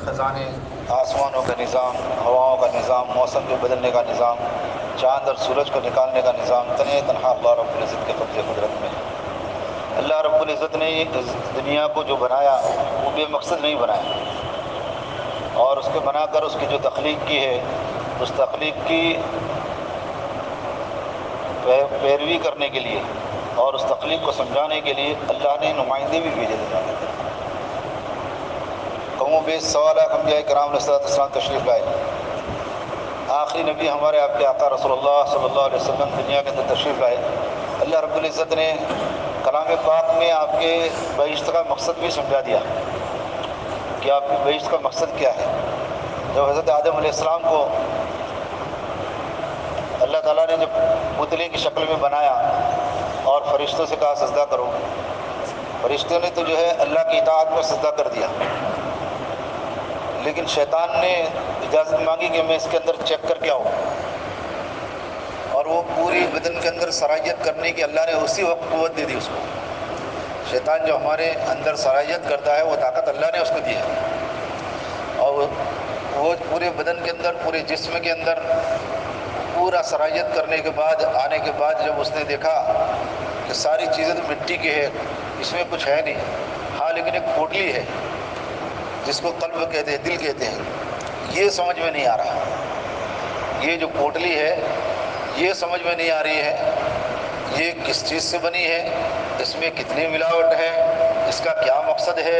خزانے، آسمانوں کا نظام، ہواؤں کا نظام، موسم کے بدلنے کا نظام، چاند اور سورج کو نکالنے کا نظام تنہا تنہا اللہ رب العزت کے قبضے قدرت میں ہے۔ اللہ رب العزت نے اس دنیا کو جو بنایا وہ بے مقصد نہیں بنایا، اور اس کے بنا کر اس کی جو تخلیق کی ہے، اس تخلیق کی پیروی کرنے کے لیے اور اس تخلیق کو سمجھانے کے لیے اللہ نے نمائندے بھی بھیجے دنیا کے اندر۔ کم و بیش 1.25 انبیاء کرام علیہ السلام تشریف لائے۔ آخری نبی ہمارے آپ کے آقا رسول اللہ صلی اللہ علیہ وسلم دنیا کے اندر تشریف لائے۔ اللہ رب العزت نے کلام پاک میں آپ کے بعثت کا مقصد بھی سمجھا دیا کہ آپ کی بعثت کا مقصد کیا ہے۔ جب حضرت آدم علیہ السلام کو اللہ تعالیٰ نے جب پتلے کی شکل میں بنایا اور فرشتوں سے کہا سجدہ کرو، فرشتوں نے تو جو ہے اللہ کی اطاعت میں سجدہ کر دیا، لیکن شیطان نے اجازت مانگی کہ میں اس کے اندر چیک کر کے آؤں، اور وہ پوری بدن کے اندر صلاحیت کرنے کی اللہ نے اسی وقت قوت دے دی اس کو۔ شیطان جو ہمارے اندر صلاحیت کرتا ہے وہ طاقت اللہ نے اس کو دی ہے، اور وہ پورے بدن کے اندر، پورے جسم کے اندر پورا صلاحیت کرنے کے بعد آنے کے بعد جب اس نے دیکھا کہ ساری چیزیں تو مٹی کی ہے، اس میں کچھ ہے نہیں، ہاں لیکن ایک پوٹلی ہے جس کو قلب کہتے ہیں، دل کہتے ہیں، یہ سمجھ میں نہیں آ رہا۔ یہ جو پوٹلی ہے یہ سمجھ میں نہیں آ رہی ہے، یہ کس چیز سے بنی ہے، اس میں کتنی ملاوٹ ہے، اس کا کیا مقصد ہے،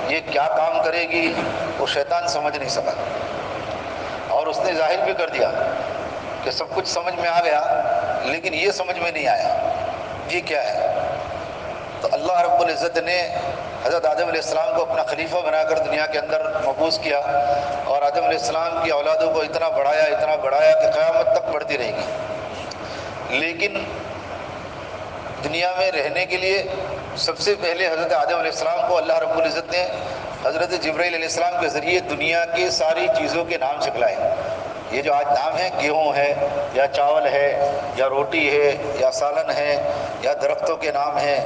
یہ کیا کام کرے گی، وہ شیطان سمجھ نہیں سکا، اور اس نے ظاہر بھی کر دیا کہ سب کچھ سمجھ میں آ گیا، لیکن یہ سمجھ میں نہیں آیا یہ کیا ہے۔ تو اللہ رب العزت نے حضرت آدم علیہ السلام کو اپنا خلیفہ بنا کر دنیا کے اندر مبعوث کیا، اور آدم علیہ السلام کی اولادوں کو اتنا بڑھایا کہ قیامت تک بڑھتی رہے گی۔ لیکن دنیا میں رہنے کے لیے سب سے پہلے حضرت آدم علیہ السلام کو اللہ رب العزت نے حضرت جبرائیل علیہ السلام کے ذریعے دنیا کی ساری چیزوں کے نام سکھلائے۔ یہ جو آج نام ہے، گیہوں ہے یا چاول ہے یا روٹی ہے یا سالن ہے یا درختوں کے نام ہیں،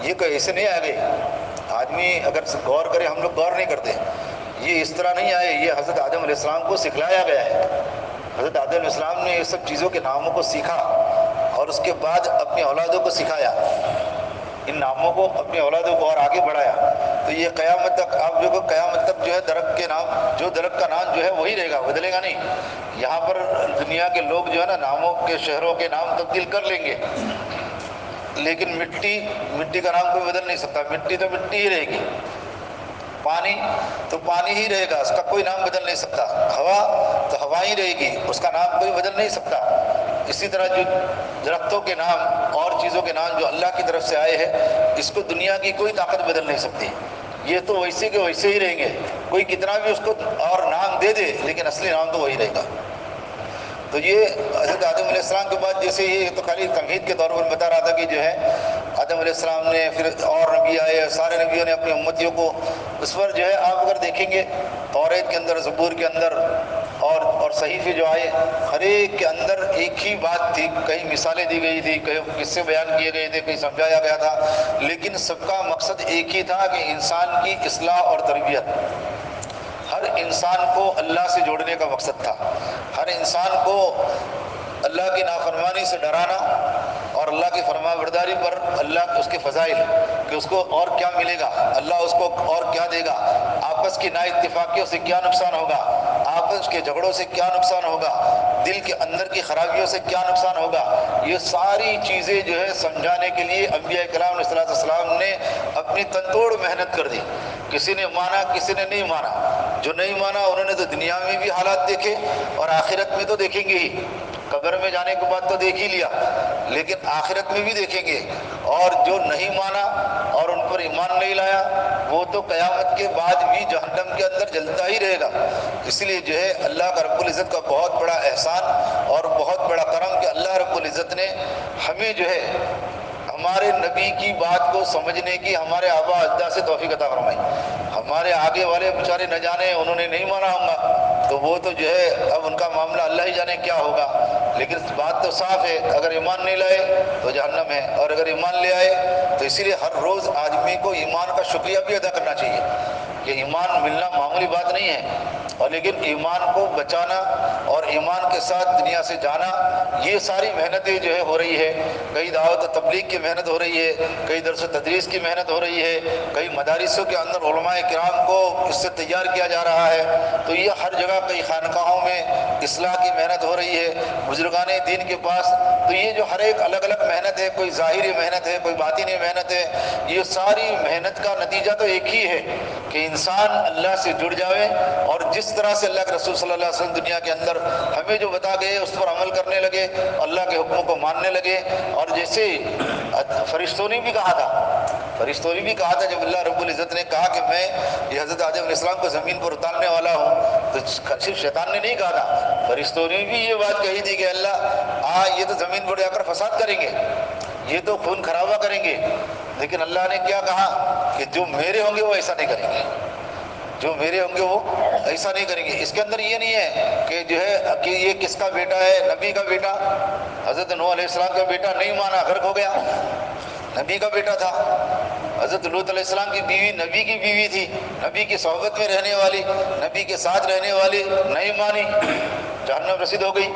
یہ کوئی ایسے نہیں آ گئے۔ آدمی اگر غور کرے، ہم لوگ غور نہیں کرتے، یہ اس طرح نہیں آئے، یہ حضرت آدم علیہ السلام کو سکھلایا گیا ہے۔ حضرت آدم علیہ السلام نے یہ سب چیزوں کے ناموں کو سیکھا اور اس کے بعد اپنی اولادوں کو سکھایا، ان ناموں کو اپنی اولادوں کو اور آگے بڑھایا۔ تو یہ قیامت تک آپ جو قیامت تک جو ہے درخت کے نام، جو درخت کا نام جو ہے وہی رہے گا، بدلے گا نہیں۔ یہاں پر دنیا کے لوگ جو ہے نا ناموں کے، شہروں کے نام تبدیل کر لیں گے، لیکن مٹی کا نام کوئی بدل نہیں سکتا، مٹی تو مٹی ہی رہے گی۔ پانی تو پانی ہی رہے گا، اس کا کوئی نام بدل نہیں سکتا۔ ہوا تو ہوا ہی رہے گی، اس کا نام کوئی بدل نہیں سکتا۔ اسی طرح جو درختوں کے نام اور چیزوں کے نام جو اللہ کی طرف سے آئے ہیں، اس کو دنیا کی کوئی طاقت بدل نہیں سکتی، یہ تو ویسے کے ویسے ہی رہیں گے۔ کوئی کتنا بھی اس کو اور نام دے دے، لیکن اصلی نام تو وہی رہے گا۔ تو یہ حضرت آدم علیہ السلام کے بعد، جیسے یہ تو خالی تمہید کے طور پر بتا رہا تھا کہ جو ہے آدم علیہ السلام نے، پھر اور نبی آئے، سارے نبیوں نے اپنی امتیوں کو اس پر جو ہے، آپ اگر دیکھیں گے توریت کے اندر، زبور کے اندر اور صحیفے جو آئے، ہر ایک کے اندر ایک ہی بات تھی، کہیں مثالیں دی گئی تھی، کہیں قصے بیان کیے گئے تھے، کہیں سمجھایا گیا تھا، لیکن سب کا مقصد ایک ہی تھا کہ انسان کی اصلاح اور تربیت۔ ہر انسان کو اللہ سے جوڑنے کا مقصد تھا، ہر انسان کو اللہ کی نافرمانی سے ڈرانا اور اللہ کی فرما برداری پر اللہ اس کے فضائل، کہ اس کو اور کیا ملے گا، اللہ اس کو اور کیا دے گا، آپس کی نا اتفاقیوں سے کیا نقصان ہوگا، آپس کے جھگڑوں سے کیا نقصان ہوگا، دل کے اندر کی خرابیوں سے کیا نقصان ہوگا، یہ ساری چیزیں جو ہے سمجھانے کے لیے انبیاء کرام علیہ السلام نے اپنی تنتوڑ محنت کر دی۔ کسی نے مانا، کسی نے نہیں مانا۔ جو نہیں مانا انہوں نے تو دنیا میں بھی حالات دیکھے اور آخرت میں تو دیکھیں گے ہی، قبر میں جانے کے بعد تو دیکھ ہی لیا، لیکن آخرت میں بھی دیکھیں گے۔ اور جو نہیں مانا اور ان پر ایمان نہیں لایا، وہ تو قیامت کے بعد بھی جہنم کے اندر جلتا ہی رہے گا۔ اس لیے جو ہے اللہ کا رب العزت کا بہت بڑا احسان اور بہت بڑا کرم کہ اللہ رب العزت نے ہمیں جو ہے ہمارے نبی کی بات کو سمجھنے کی ہمارے آبا اجداد سے توفیق عطا فرمائی۔ ہمارے آگے والے بیچارے نہ جانے، انہوں نے نہیں مانا ہوگا تو وہ تو جو ہے اب ان کا معاملہ اللہ ہی جانے کیا ہوگا، لیکن بات تو صاف ہے، اگر ایمان نہیں لائے تو جہنم ہے، اور اگر ایمان لے آئے تو اسی لیے ہر روز آدمی کو ایمان کا شکریہ بھی ادا کرنا چاہیے کہ ایمان ملنا معمولی بات نہیں ہے، اور لیکن ایمان کو بچانا اور ایمان کے ساتھ دنیا سے جانا، یہ ساری محنتیں جو ہے ہو رہی ہے، کئی دعوت و تبلیغ کی محنت ہو رہی ہے، کئی درس و تدریس کی محنت ہو رہی ہے، کئی مدارسوں کے اندر علماء کرام کو اس سے تیار کیا جا رہا ہے، تو یہ ہر جگہ کئی خانقاہوں میں اصلاح کی محنت ہو رہی ہے، بزرگان دین کے پاس، تو یہ جو ہر ایک الگ الگ محنت ہے، کوئی ظاہری محنت ہے، کوئی باطنی محنت ہے، یہ ساری محنت کا نتیجہ تو ایک ہی ہے کہ انسان اللہ سے جڑ جاوے، اور جس طرح سے اللہ کے رسول صلی اللہ علیہ وسلم دنیا کے اندر ہمیں جو بتا گئے اس پر عمل کرنے لگے، اللہ کے حکموں کو ماننے لگے، اور جیسے فرشتوں نے بھی کہا تھا جب اللہ رب العزت نے کہا کہ میں یہ حضرت آدم علیہ السلام کو زمین پر اتارنے والا ہوں، تو صرف شیطان نے نہیں کہا تھا، فرشتوں نے بھی یہ بات کہی تھی کہ اللہ یہ تو زمین پر جا کر فساد کریں گے، یہ تو خون خرابہ کریں گے، لیکن اللہ نے کیا کہا کہ جو میرے ہوں گے وہ ایسا نہیں کریں گے، جو میرے ہوں گے وہ ایسا نہیں کریں گے۔ اس کے اندر یہ نہیں ہے کہ جو ہے کہ یہ کس کا بیٹا ہے، نبی کا بیٹا، حضرت نوح علیہ السلام کا بیٹا، نہیں مانا، غرق ہو گیا، نبی کا بیٹا تھا۔ حضرت لوط علیہ السلام کی بیوی نبی کی بیوی تھی، نبی کی صحبت میں رہنے والی، نبی کے ساتھ رہنے والی، نہیں مانی، جہنم رسید ہو گئی۔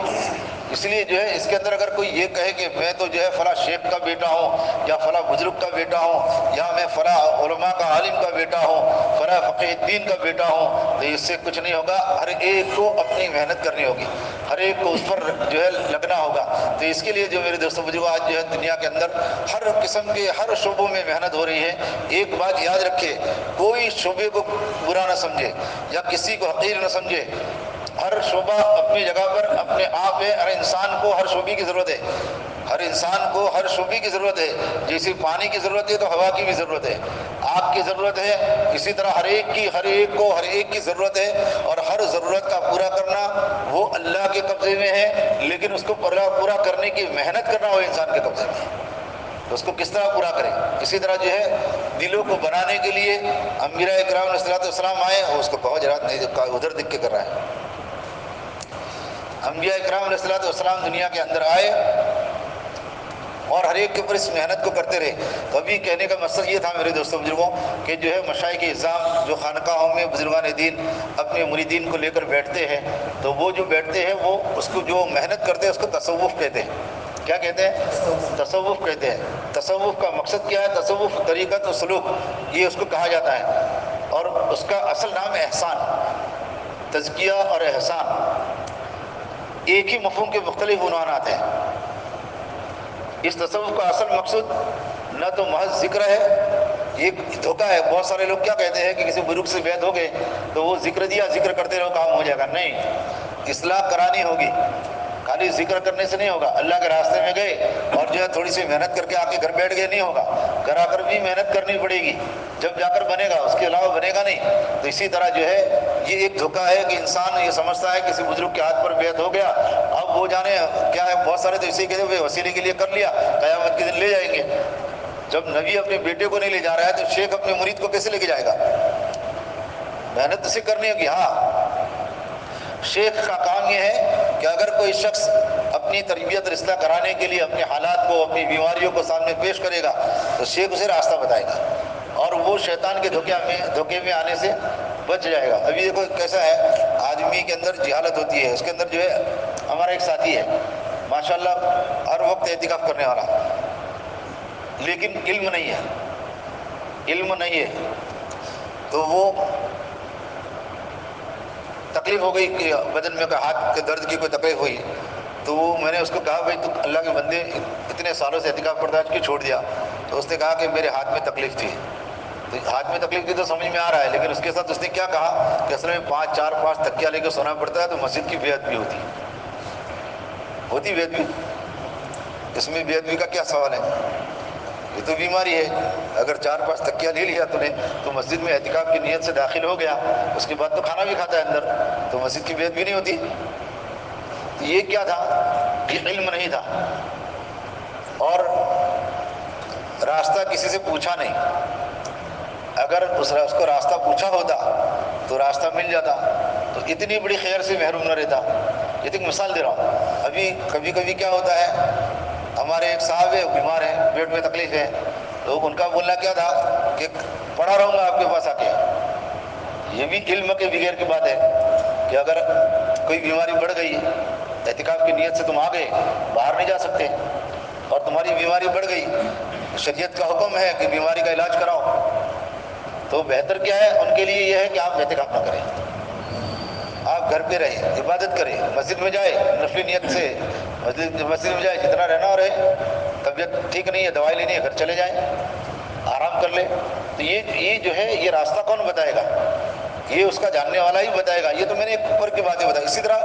اس لیے جو ہے اس کے اندر اگر کوئی یہ کہے کہ میں تو جو ہے فلاں شیخ کا بیٹا ہوں، یا فلاں بزرگ کا بیٹا ہوں، یا میں فلاں علماء کا عالم کا بیٹا ہوں، فلاں فقیہ الدین کا بیٹا ہوں، تو اس سے کچھ نہیں ہوگا، ہر ایک کو اپنی محنت کرنی ہوگی، ہر ایک کو اس پر جو ہے لگنا ہوگا۔ تو اس کے لیے جو میرے دوستوں بزرگوں، آج جو ہے دنیا کے اندر ہر قسم کے ہر شعبوں میں محنت ہو رہی ہے۔ ایک بات یاد رکھے، کوئی شعبے کو برا نہ سمجھے یا کسی کو حقیر نہ سمجھے، ہر شعبہ اپنی جگہ پر اپنے آپ ہے، ہر انسان کو ہر شعبے کی ضرورت ہے، ہر انسان کو ہر شعبے کی ضرورت ہے، جیسے پانی کی ضرورت ہے تو ہوا کی بھی ضرورت ہے، آگ کی ضرورت ہے، اسی طرح ہر ایک کی ضرورت ہے، اور ہر ضرورت کا پورا کرنا وہ اللہ کے قبضے میں ہے، لیکن اس کو پورا کرنے کی محنت کرنا وہ انسان کے قبضے میں ہے، تو اس کو کس طرح پورا کریں۔ اسی طرح جو ہے دلوں کو بنانے کے لیے انبیاء کرام علیہ السلام آئے، اور اس کو کہو جرات نہیں ادھر دکھ کے کر رہا ہے، انبیاء کرام علیہ السلام دنیا کے اندر آئے اور ہر ایک کے اوپر اس محنت کو کرتے رہے۔ تو ابھی کہنے کا مقصد یہ تھا میرے دوستوں بزرگوں کہ جو ہے مشائخ اعظام جو خانقاہوں میں بزرگان دین اپنے مریدین کو لے کر بیٹھتے ہیں، تو وہ جو بیٹھتے ہیں وہ اس کو جو محنت کرتے ہیں اس کو تصوف کہتے ہیں۔ کیا کہتے ہیں؟ تصوف کہتے ہیں۔ تصوف کا مقصد کیا ہے؟ تصوف طریقت و سلوک، یہ اس کو کہا جاتا ہے، اور اس کا اصل نام احسان، تزکیہ اور احسان ایک ہی مفہوم کے مختلف عنوانات ہیں۔ اس تصوف کا اصل مقصد نہ تو محض ذکر ہے، یہ دھوکہ ہے، بہت سارے لوگ کیا کہتے ہیں کہ کسی بزرگ سے بیعت ہو گئے تو وہ ذکر دیا، ذکر کرتے رہو کام ہو جائے گا، نہیں، اصلاح کرانی ہوگی، خالی ذکر کرنے سے نہیں ہوگا۔ اللہ کے راستے میں گئے اور جو ہے تھوڑی سی محنت کر کے آ کے گھر بیٹھ گئے نہیں ہوگا، گھر آ کر بھی محنت کرنی پڑے گی، جب جا کر بنے گا، اس کے علاوہ بنے گا نہیں۔ تو اسی طرح جو ہے یہ ایک دھوکہ ہے کہ انسان یہ سمجھتا ہے کسی بزرگ کے ہاتھ پر بیعت ہو گیا، اب وہ جانے کیا ہے، بہت سارے تو اسی کہتے ہیں وسیلے کے لیے کر لیا، قیامت کے دن لے جائیں گے۔ جب نبی اپنے بیٹے کو نہیں لے جا رہا ہے تو شیخ اپنے مرید کو کیسے لے کے جائے گا؟ محنت اسے کرنی ہوگی۔ ہاں، شیخ کا کام یہ ہے کہ اگر کوئی شخص اپنی تربیت رشتہ کرانے کے لیے اپنے حالات کو، اپنی بیماریوں کو سامنے پیش کرے گا تو شیخ اسے راستہ بتائے گا، اور وہ شیطان کے دھوکے میں آنے سے بچ جائے گا۔ ابھی دیکھو کیسا ہے، آدمی کے اندر جہالت ہوتی ہے، اس کے اندر جو ہے ہمارا ایک ساتھی ہے ماشاءاللہ ہر وقت اعتکاف کرنے والا، لیکن علم نہیں ہے، تو وہ تکلیف ہو گئی کہ بدن میں ہاتھ کے درد کی کوئی تکلیف ہوئی، تو میں نے اس کو کہا بھائی تو اللہ کے بندے اتنے سالوں سے اعتکاف کرتا ہے، کیوں چھوڑ دیا؟ تو اس نے کہا کہ میرے ہاتھ میں تکلیف تھی۔ تو ہاتھ میں تکلیف تھی تو سمجھ میں آ رہا ہے، لیکن اس کے ساتھ اس نے کیا کہا کہ اصل میں 5 تکیہ لے کے سونا پڑتا ہے، تو مسجد کی بے ادبی ہوتی بے ادبی، اس میں بے ادبی کا کیا سوال ہے؟ یہ تو بیماری ہے۔ اگر 4-5 تکیہ لے لیا تو مسجد میں اعتکاف کی نیت سے داخل ہو گیا، اس کے بعد تو کھانا بھی کھاتا ہے اندر، تو مسجد کی بے ادبی نہیں ہوتی۔ تو یہ کیا تھا؟ یہ علم نہیں تھا، اور راستہ کسی سے پوچھا نہیں۔ اگر اس کو راستہ پوچھا ہوتا تو راستہ مل جاتا، تو اتنی بڑی خیر سے محروم نہ رہتا۔ یہ تو ایک مثال دے رہا ہوں. ابھی کبھی کبھی کیا ہوتا ہے، ہمارے ایک صاحب ہے بیمار ہیں، پیٹ میں تکلیف ہے، تو ان کا بولنا کیا تھا کہ پڑا رہوں گا آپ کے پاس آ کے. یہ بھی علم کے بغیر کی بات ہے کہ اگر کوئی بیماری بڑھ گئی، اعتکاف کی نیت سے تم آ گئے، باہر نہیں جا سکتے، اور تمہاری بیماری بڑھ گئی، شریعت کا حکم ہے کہ بیماری کا علاج کراؤ، تو بہتر کیا ہے ان کے لیے یہ ہے کہ آپ اعتکاف نہ کریں، آپ گھر پہ رہیں، عبادت کریں، مسجد میں جائے نفلی نیت سے مسجد میں جائے، جتنا رہنا رہے، طبیعت ٹھیک نہیں ہے دوائی لینی ہے گھر چلے جائیں، آرام کر لیں. تو یہ جو ہے یہ راستہ کون بتائے گا؟ یہ اس کا جاننے والا ہی بتائے گا. یہ تو میں نے ایک اوپر کی باتیں بتائی. اسی طرح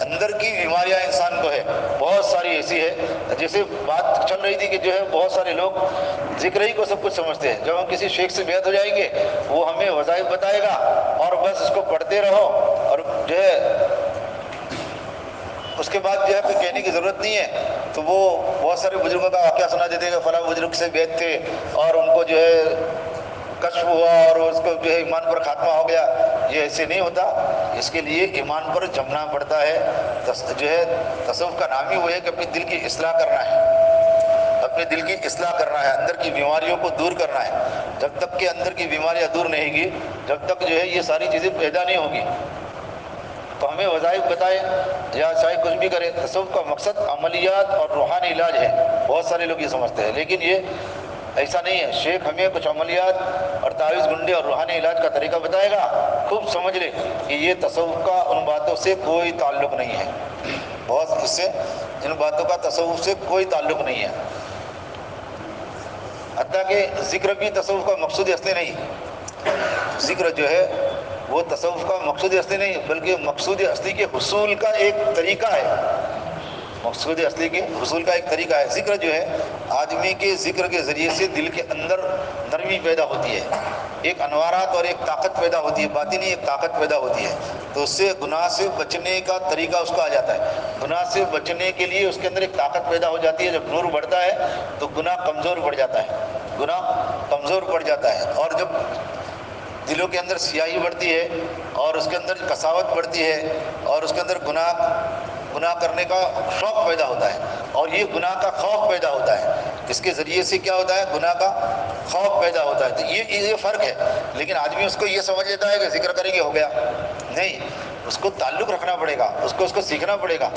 اندر کی بیماریاں انسان کو ہے بہت ساری ایسی ہے، جیسے بات چل رہی تھی کہ جو ہے بہت سارے لوگ ذکر ہی کو سب کچھ سمجھتے ہیں. جب ہم کسی شیخ سے بیعت ہو جائیں گے وہ ہمیں وظائف بتائے گا اور بس اس کو پڑھتے رہو، اور جو ہے اس کے بعد جو ہے کوئی کہنے کی ضرورت نہیں ہے. تو وہ بہت سارے بزرگوں کا واقعہ سنا دیتے ہیں کہ فلاں بزرگ سے بیعت تھے اور ان کو جو ہے کشف ہوا اور اس کو جو ہے ایمان پر خاتمہ ہو گیا. یہ ایسے نہیں ہوتا. اس کے لیے ایمان پر جمنا پڑتا ہے. جو ہے تصوف کا نام ہی وہ ہے کہ اپنے دل کی اصلاح کرنا ہے، اپنے دل کی اصلاح کرنا ہے، اندر کی بیماریوں کو دور کرنا ہے. جب تک کہ اندر کی بیماریاں دور نہیں گی، جب تک جو ہے یہ ساری چیزیں پیدا نہیں ہوگی. تو ہمیں وظائف بتائے یا چاہے کچھ بھی کرے، تصوف کا مقصد عملیات اور روحانی علاج ہے. بہت سارے لوگ یہ سمجھتے ہیں، لیکن یہ ایسا نہیں ہے. شیخ ہمیں کچھ عملیات اور تعویذ گنڈے اور روحانی علاج کا طریقہ بتائے گا. خوب سمجھ لے کہ یہ تصوف کا ان باتوں سے کوئی تعلق نہیں ہے. بہت اس سے ان باتوں کا تصوف سے کوئی تعلق نہیں ہے. حتیٰ کہ ذکر بھی تصوف کا مقصود اصلی نہیں. ذکر جو ہے وہ تصوف کا مقصود اصلی نہیں، بلکہ مقصود اصلی کے حصول کا ایک طریقہ ہے. مقصود اصلی کے حصول کا ایک طریقہ ہے. ذکر جو ہے آدمی کے ذکر کے ذریعے سے دل کے اندر نرمی پیدا ہوتی ہے، ایک انوارات اور ایک طاقت پیدا ہوتی ہے، باطنی ایک طاقت پیدا ہوتی ہے. تو اس سے گناہ سے بچنے کا طریقہ اس کو آ جاتا ہے. گناہ سے بچنے کے لیے اس کے اندر ایک طاقت پیدا ہو جاتی ہے. جب نور بڑھتا ہے تو گناہ کمزور پڑ جاتا ہے، گناہ کمزور پڑ جاتا ہے. اور جب دلوں کے اندر سیاہی بڑھتی ہے اور اس کے اندر کساوت بڑھتی ہے اور اس کے اندر گناہ کرنے کا شوق پیدا ہوتا ہے اور یہ گناہ کا خوف پیدا ہوتا ہے. اس کے ذریعے سے کیا ہوتا ہے؟ گناہ کا خوف پیدا ہوتا ہے. تو یہ فرق ہے. لیکن آدمی اس کو یہ سمجھ لیتا ہے کہ ذکر کریں گے ہو گیا. نہیں، اس کو تعلق رکھنا پڑے گا، اس کو سیکھنا پڑے گا.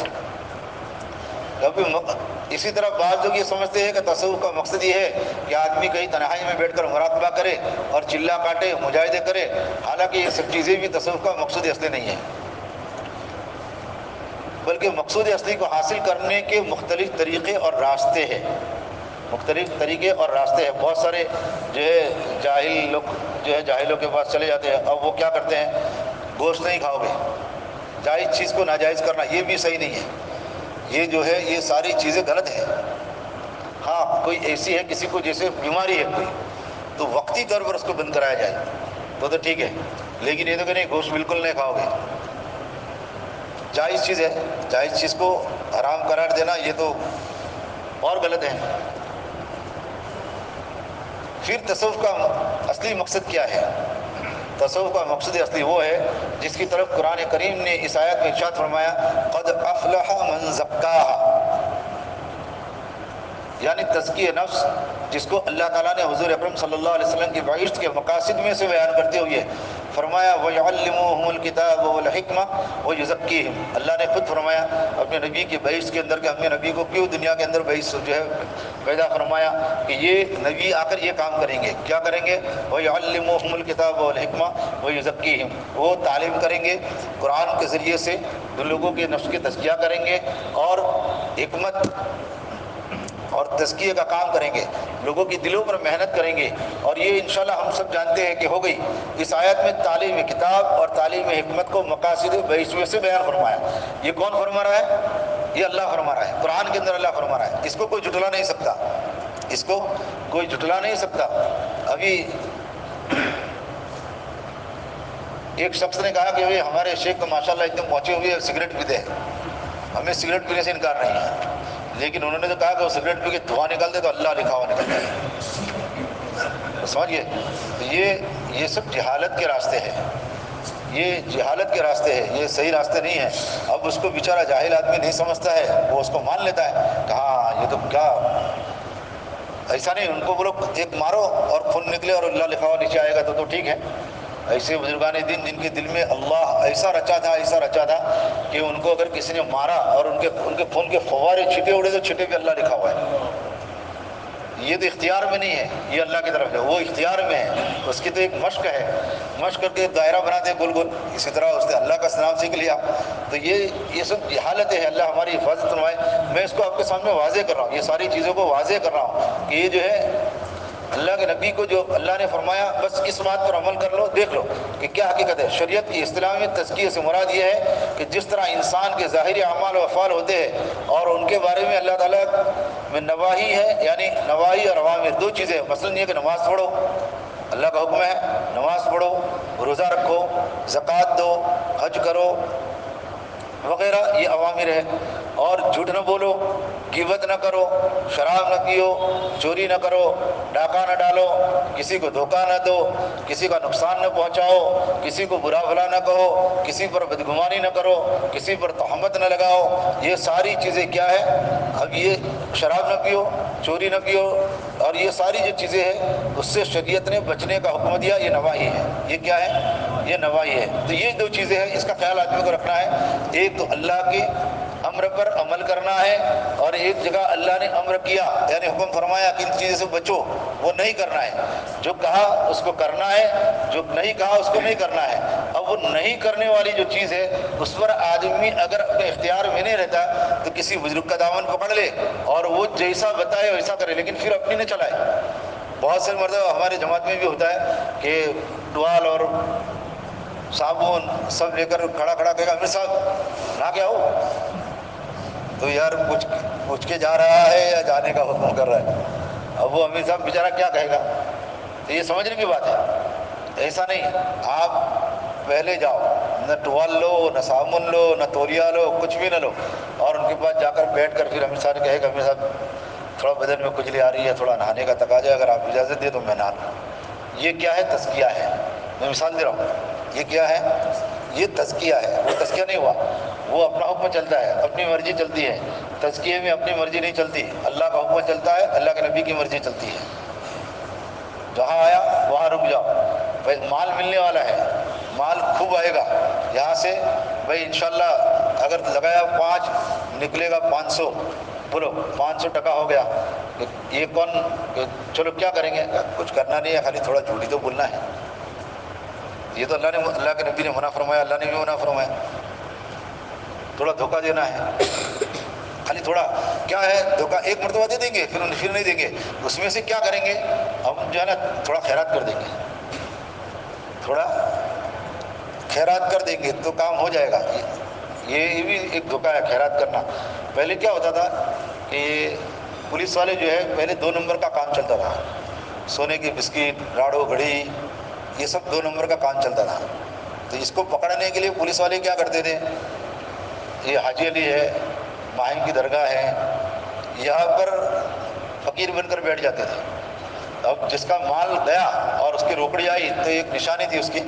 اسی طرح بعض لوگ یہ سمجھتے ہیں کہ تصوف کا مقصد یہ ہے کہ آدمی کہیں تنہائی میں بیٹھ کر مراقبہ کرے اور چلا کاٹے، مجاہدے کرے. حالانکہ یہ سب چیزیں بھی تصوف کا مقصد اصلی نہیں ہے، بلکہ مقصود اصلی کو حاصل کرنے کے مختلف طریقے اور راستے ہیں. مختلف طریقے اور راستے ہیں. بہت سارے جو ہے جاہل لوگ جو ہے جاہلوں کے پاس چلے جاتے ہیں. اب وہ کیا کرتے ہیں؟ گوشت نہیں کھاؤ گے، جائز چیز کو ناجائز کرنا یہ بھی صحیح نہیں ہے. یہ جو ہے یہ ساری چیزیں غلط ہیں. ہاں کوئی ایسی ہے کسی کو جیسے بیماری ہے کوئی، تو وقتی طور پر اس کو بند کرایا جائے تو ٹھیک ہے. لیکن یہ تو کہ نہیں گوشت بالکل نہیں کھاؤ گے، جائز چیز ہے. جائز چیز کو حرام قرار دینا یہ تو اور غلط ہے. پھر تصوف کا اصلی مقصد کیا ہے؟ تصوف کا مقصد اصلی وہ ہے جس کی طرف قرآن کریم نے اس آیت میں ارشاد فرمایا قد افلح من زکاہا، یعنی تزکیہ نفس، جس کو اللہ تعالیٰ نے حضور اکرم صلی اللہ علیہ وسلم کی بعثت کے مقاصد میں سے بیان کرتے ہوئے فرمایا وَيُعَلِّمُهُمُ الْكِتَابَ وَالْحِكْمَةَ وَيُزَكِّيهِمْ. اللہ نے خود فرمایا اپنے نبی کی بعثت کے اندر کہ ہم نے نبی کو کیوں دنیا کے اندر بعثت جو ہے پیدا فرمایا کہ یہ نبی آ کر یہ کام کریں گے. کیا کریں گے؟ وَيُعَلِّمُهُمُ الْكِتَابَ وَالْحِكْمَةَ وَيُزَكِّيهِمْ. وہ تعلیم کریں گے قرآن کے ذریعے سے، لوگوں کے نفس کے تزکیہ کریں گے اور حکمت اور تزکیے کا کام کریں گے، لوگوں کی دلوں پر محنت کریں گے. اور یہ انشاءاللہ ہم سب جانتے ہیں کہ ہو گئی. اس آیت میں تعلیم کتاب اور تعلیم حکمت کو مقاصد بعثت میں سے بیان فرمایا. یہ کون فرما رہا ہے؟ یہ اللہ فرما رہا ہے. قرآن کے اندر اللہ فرما رہا ہے. اس کو کوئی جھٹلا نہیں سکتا، اس کو کوئی جھٹلا نہیں سکتا. ابھی ایک شخص نے کہا کہ ہمارے شیخ تو ماشاءاللہ ایک دم پہنچے ہوئے سگریٹ پیتے ہیں، ہمیں سگریٹ پینے سے انکار نہیں ہے. لیکن انہوں نے تو کہا کہ وہ سگریٹ پی کے دھواں نکالتے تو اللہ لکھا ہوا نکلتا ہے. سمجھئے؟ تو یہ سب جہالت کے راستے ہیں. یہ جہالت کے راستے ہیں، یہ صحیح راستے نہیں ہیں۔ اب اس کو بیچارہ جاہل آدمی نہیں سمجھتا ہے، وہ اس کو مان لیتا ہے کہ ہاں یہ تو کیا، ایسا نہیں، ان کو بولو ایک مارو اور خون نکلے اور اللہ لکھا ہوا نیچے آئے گا تو ٹھیک ہے۔ ایسے بزرگان دین جن کے دل میں اللہ ایسا رچا تھا کہ ان کو اگر کسی نے مارا اور ان کے خون کے فوارے چھٹے اڑے تو چھٹے پہ اللہ لکھا ہوا ہے۔ یہ تو اختیار میں نہیں ہے، یہ اللہ کی طرف ہے، وہ اختیار میں ہے، اس کی تو ایک مشق ہے، مشق کر کے دائرہ بناتے گول گول، اسی طرح اس نے اللہ کا نام سیکھ لیا۔ تو یہ سب جہالت ہے، اللہ ہماری حفاظت فرمائے۔ میں اس کو آپ کے سامنے واضح کر رہا ہوں، یہ ساری چیزوں کو واضح کر رہا ہوں کہ یہ جو ہے اللہ کے نبی کو جو اللہ نے فرمایا بس اس بات پر عمل کر لو، دیکھ لو کہ کیا حقیقت ہے۔ شریعت کی اصطلاح میں تزکیہ سے مراد یہ ہے کہ جس طرح انسان کے ظاہری اعمال و افعال ہوتے ہیں اور ان کے بارے میں اللہ تعالیٰ میں نواہی ہے، یعنی نواہی اور اوامر دو چیزیں، مثلاً یہ کہ نماز پڑھو، اللہ کا حکم ہے نماز پڑھو، روزہ رکھو، زکوٰۃ دو، حج کرو وغیرہ، یہ اوامر ہے۔ اور جھوٹ نہ بولو، غیبت نہ کرو، شراب نہ پیو، چوری نہ کرو، ڈاکہ نہ ڈالو، کسی کو دھوکہ نہ دو، کسی کا نقصان نہ پہنچاؤ، کسی کو برا بھلا نہ کہو، کسی پر بدگمانی نہ کرو، کسی پر تہمت نہ لگاؤ۔ یہ ساری چیزیں کیا ہے؟ اب یہ شراب نہ پیو، چوری نہ پیو، اور یہ ساری جو چیزیں ہیں اس سے شریعت نے بچنے کا حکم دیا، یہ نواہی ہے۔ یہ کیا ہے؟ یہ نواہی ہے۔ تو یہ دو چیزیں ہیں، اس کا خیال آدمی کو رکھنا ہے۔ ایک تو اللہ کے امر پر عمل کرنا ہے، اور ایک جگہ اللہ نے امر کیا یعنی حکم فرمایا کہ ان چیزوں سے بچو، وہ نہیں کرنا ہے۔ جو کہا اس کو کرنا ہے، جو نہیں کہا اس کو نہیں کرنا ہے۔ اب وہ نہیں کرنے والی جو چیز ہے اس پر آدمی اگر اپنے اختیار میں نہیں رہتا تو کسی بزرگ کا دامن پکڑ لے اور وہ جیسا بتائے ویسا کرے، لیکن پھر اپنی نہ چلائے۔ بہت سے مرتبہ ہمارے جماعت میں بھی ہوتا ہے کہ ٹوال اور صابن سب لے کر کھڑا کہے گا امیر صاحب نہا کے آؤ، تو یار پوچھ کے جا رہا ہے یا جانے کا حکم کر رہا ہے؟ اب وہ امیر صاحب بیچارہ کیا کہے گا؟ تو یہ سمجھنے کی بات ہے، ایسا نہیں، آپ پہلے جاؤ، نہ ٹوال لو، نہ صابن لو، نہ تولیہ لو، کچھ بھی نہ لو، اور ان کے پاس جا کر بیٹھ کر پھر امیر صاحب نے کہے گا امیر صاحب تھوڑا بدن میں کھجلی آ رہی ہے، تھوڑا نہانے کا تقاضا ہے، اگر آپ اجازت دیں تو میں نہا لوں۔ یہ کیا ہے؟ تزکیہ ہے۔ میں مثال دے رہا ہوں، یہ کیا ہے؟ یہ تزکیہ ہے۔ وہ تزکیہ نہیں ہوا، وہ اپنا حکم چلتا ہے، اپنی مرضی چلتی ہے۔ تزکیے میں اپنی مرضی نہیں چلتی، اللہ کا حکم چلتا ہے، اللہ کے نبی کی مرضی چلتی ہے۔ جہاں آیا وہاں رک جاؤ، بھائی مال ملنے والا ہے، مال خوب آئے گا یہاں سے، بھائی انشاءاللہ اگر لگایا 5 نکلے گا 500، بولو 500 ٹکا ہو گیا۔ یہ کون، چلو کیا کریں گے؟ کچھ کرنا نہیں ہے، خالی تھوڑا جھوٹی تو بولنا ہے۔ یہ تو اللہ کے نبی نے منع فرمایا، اللہ نے بھی منع فرمایا، تھوڑا دھوکہ دینا ہے، خالی تھوڑا کیا ہے دھوکہ، ایک مرتبہ دے دیں گے پھر نہیں دیں گے، اس میں سے کیا کریں گے ہم جو ہے نا، تھوڑا خیرات کر دیں گے، تھوڑا خیرات کر دیں گے تو کام ہو جائے گا۔ یہ بھی ایک دھوکہ ہے خیرات کرنا۔ پہلے کیا ہوتا تھا کہ پولیس والے جو ہے پہلے 2 نمبر کا کام چلتا تھا، سونے کی بسکٹ، راڑو گھڑی، یہ سب 2 نمبر کا کام چلتا تھا۔ تو اس کو پکڑنے کے لیے پولیس والے کیا کرتے تھے، یہ حاجی علی ہے، ماہم کی درگاہ ہے، یہاں پر فقیر بن کر بیٹھ جاتے تھے۔ اب جس کا مال گیا اور اس کی روکڑی آئی تو ایک نشانی تھی اس کی،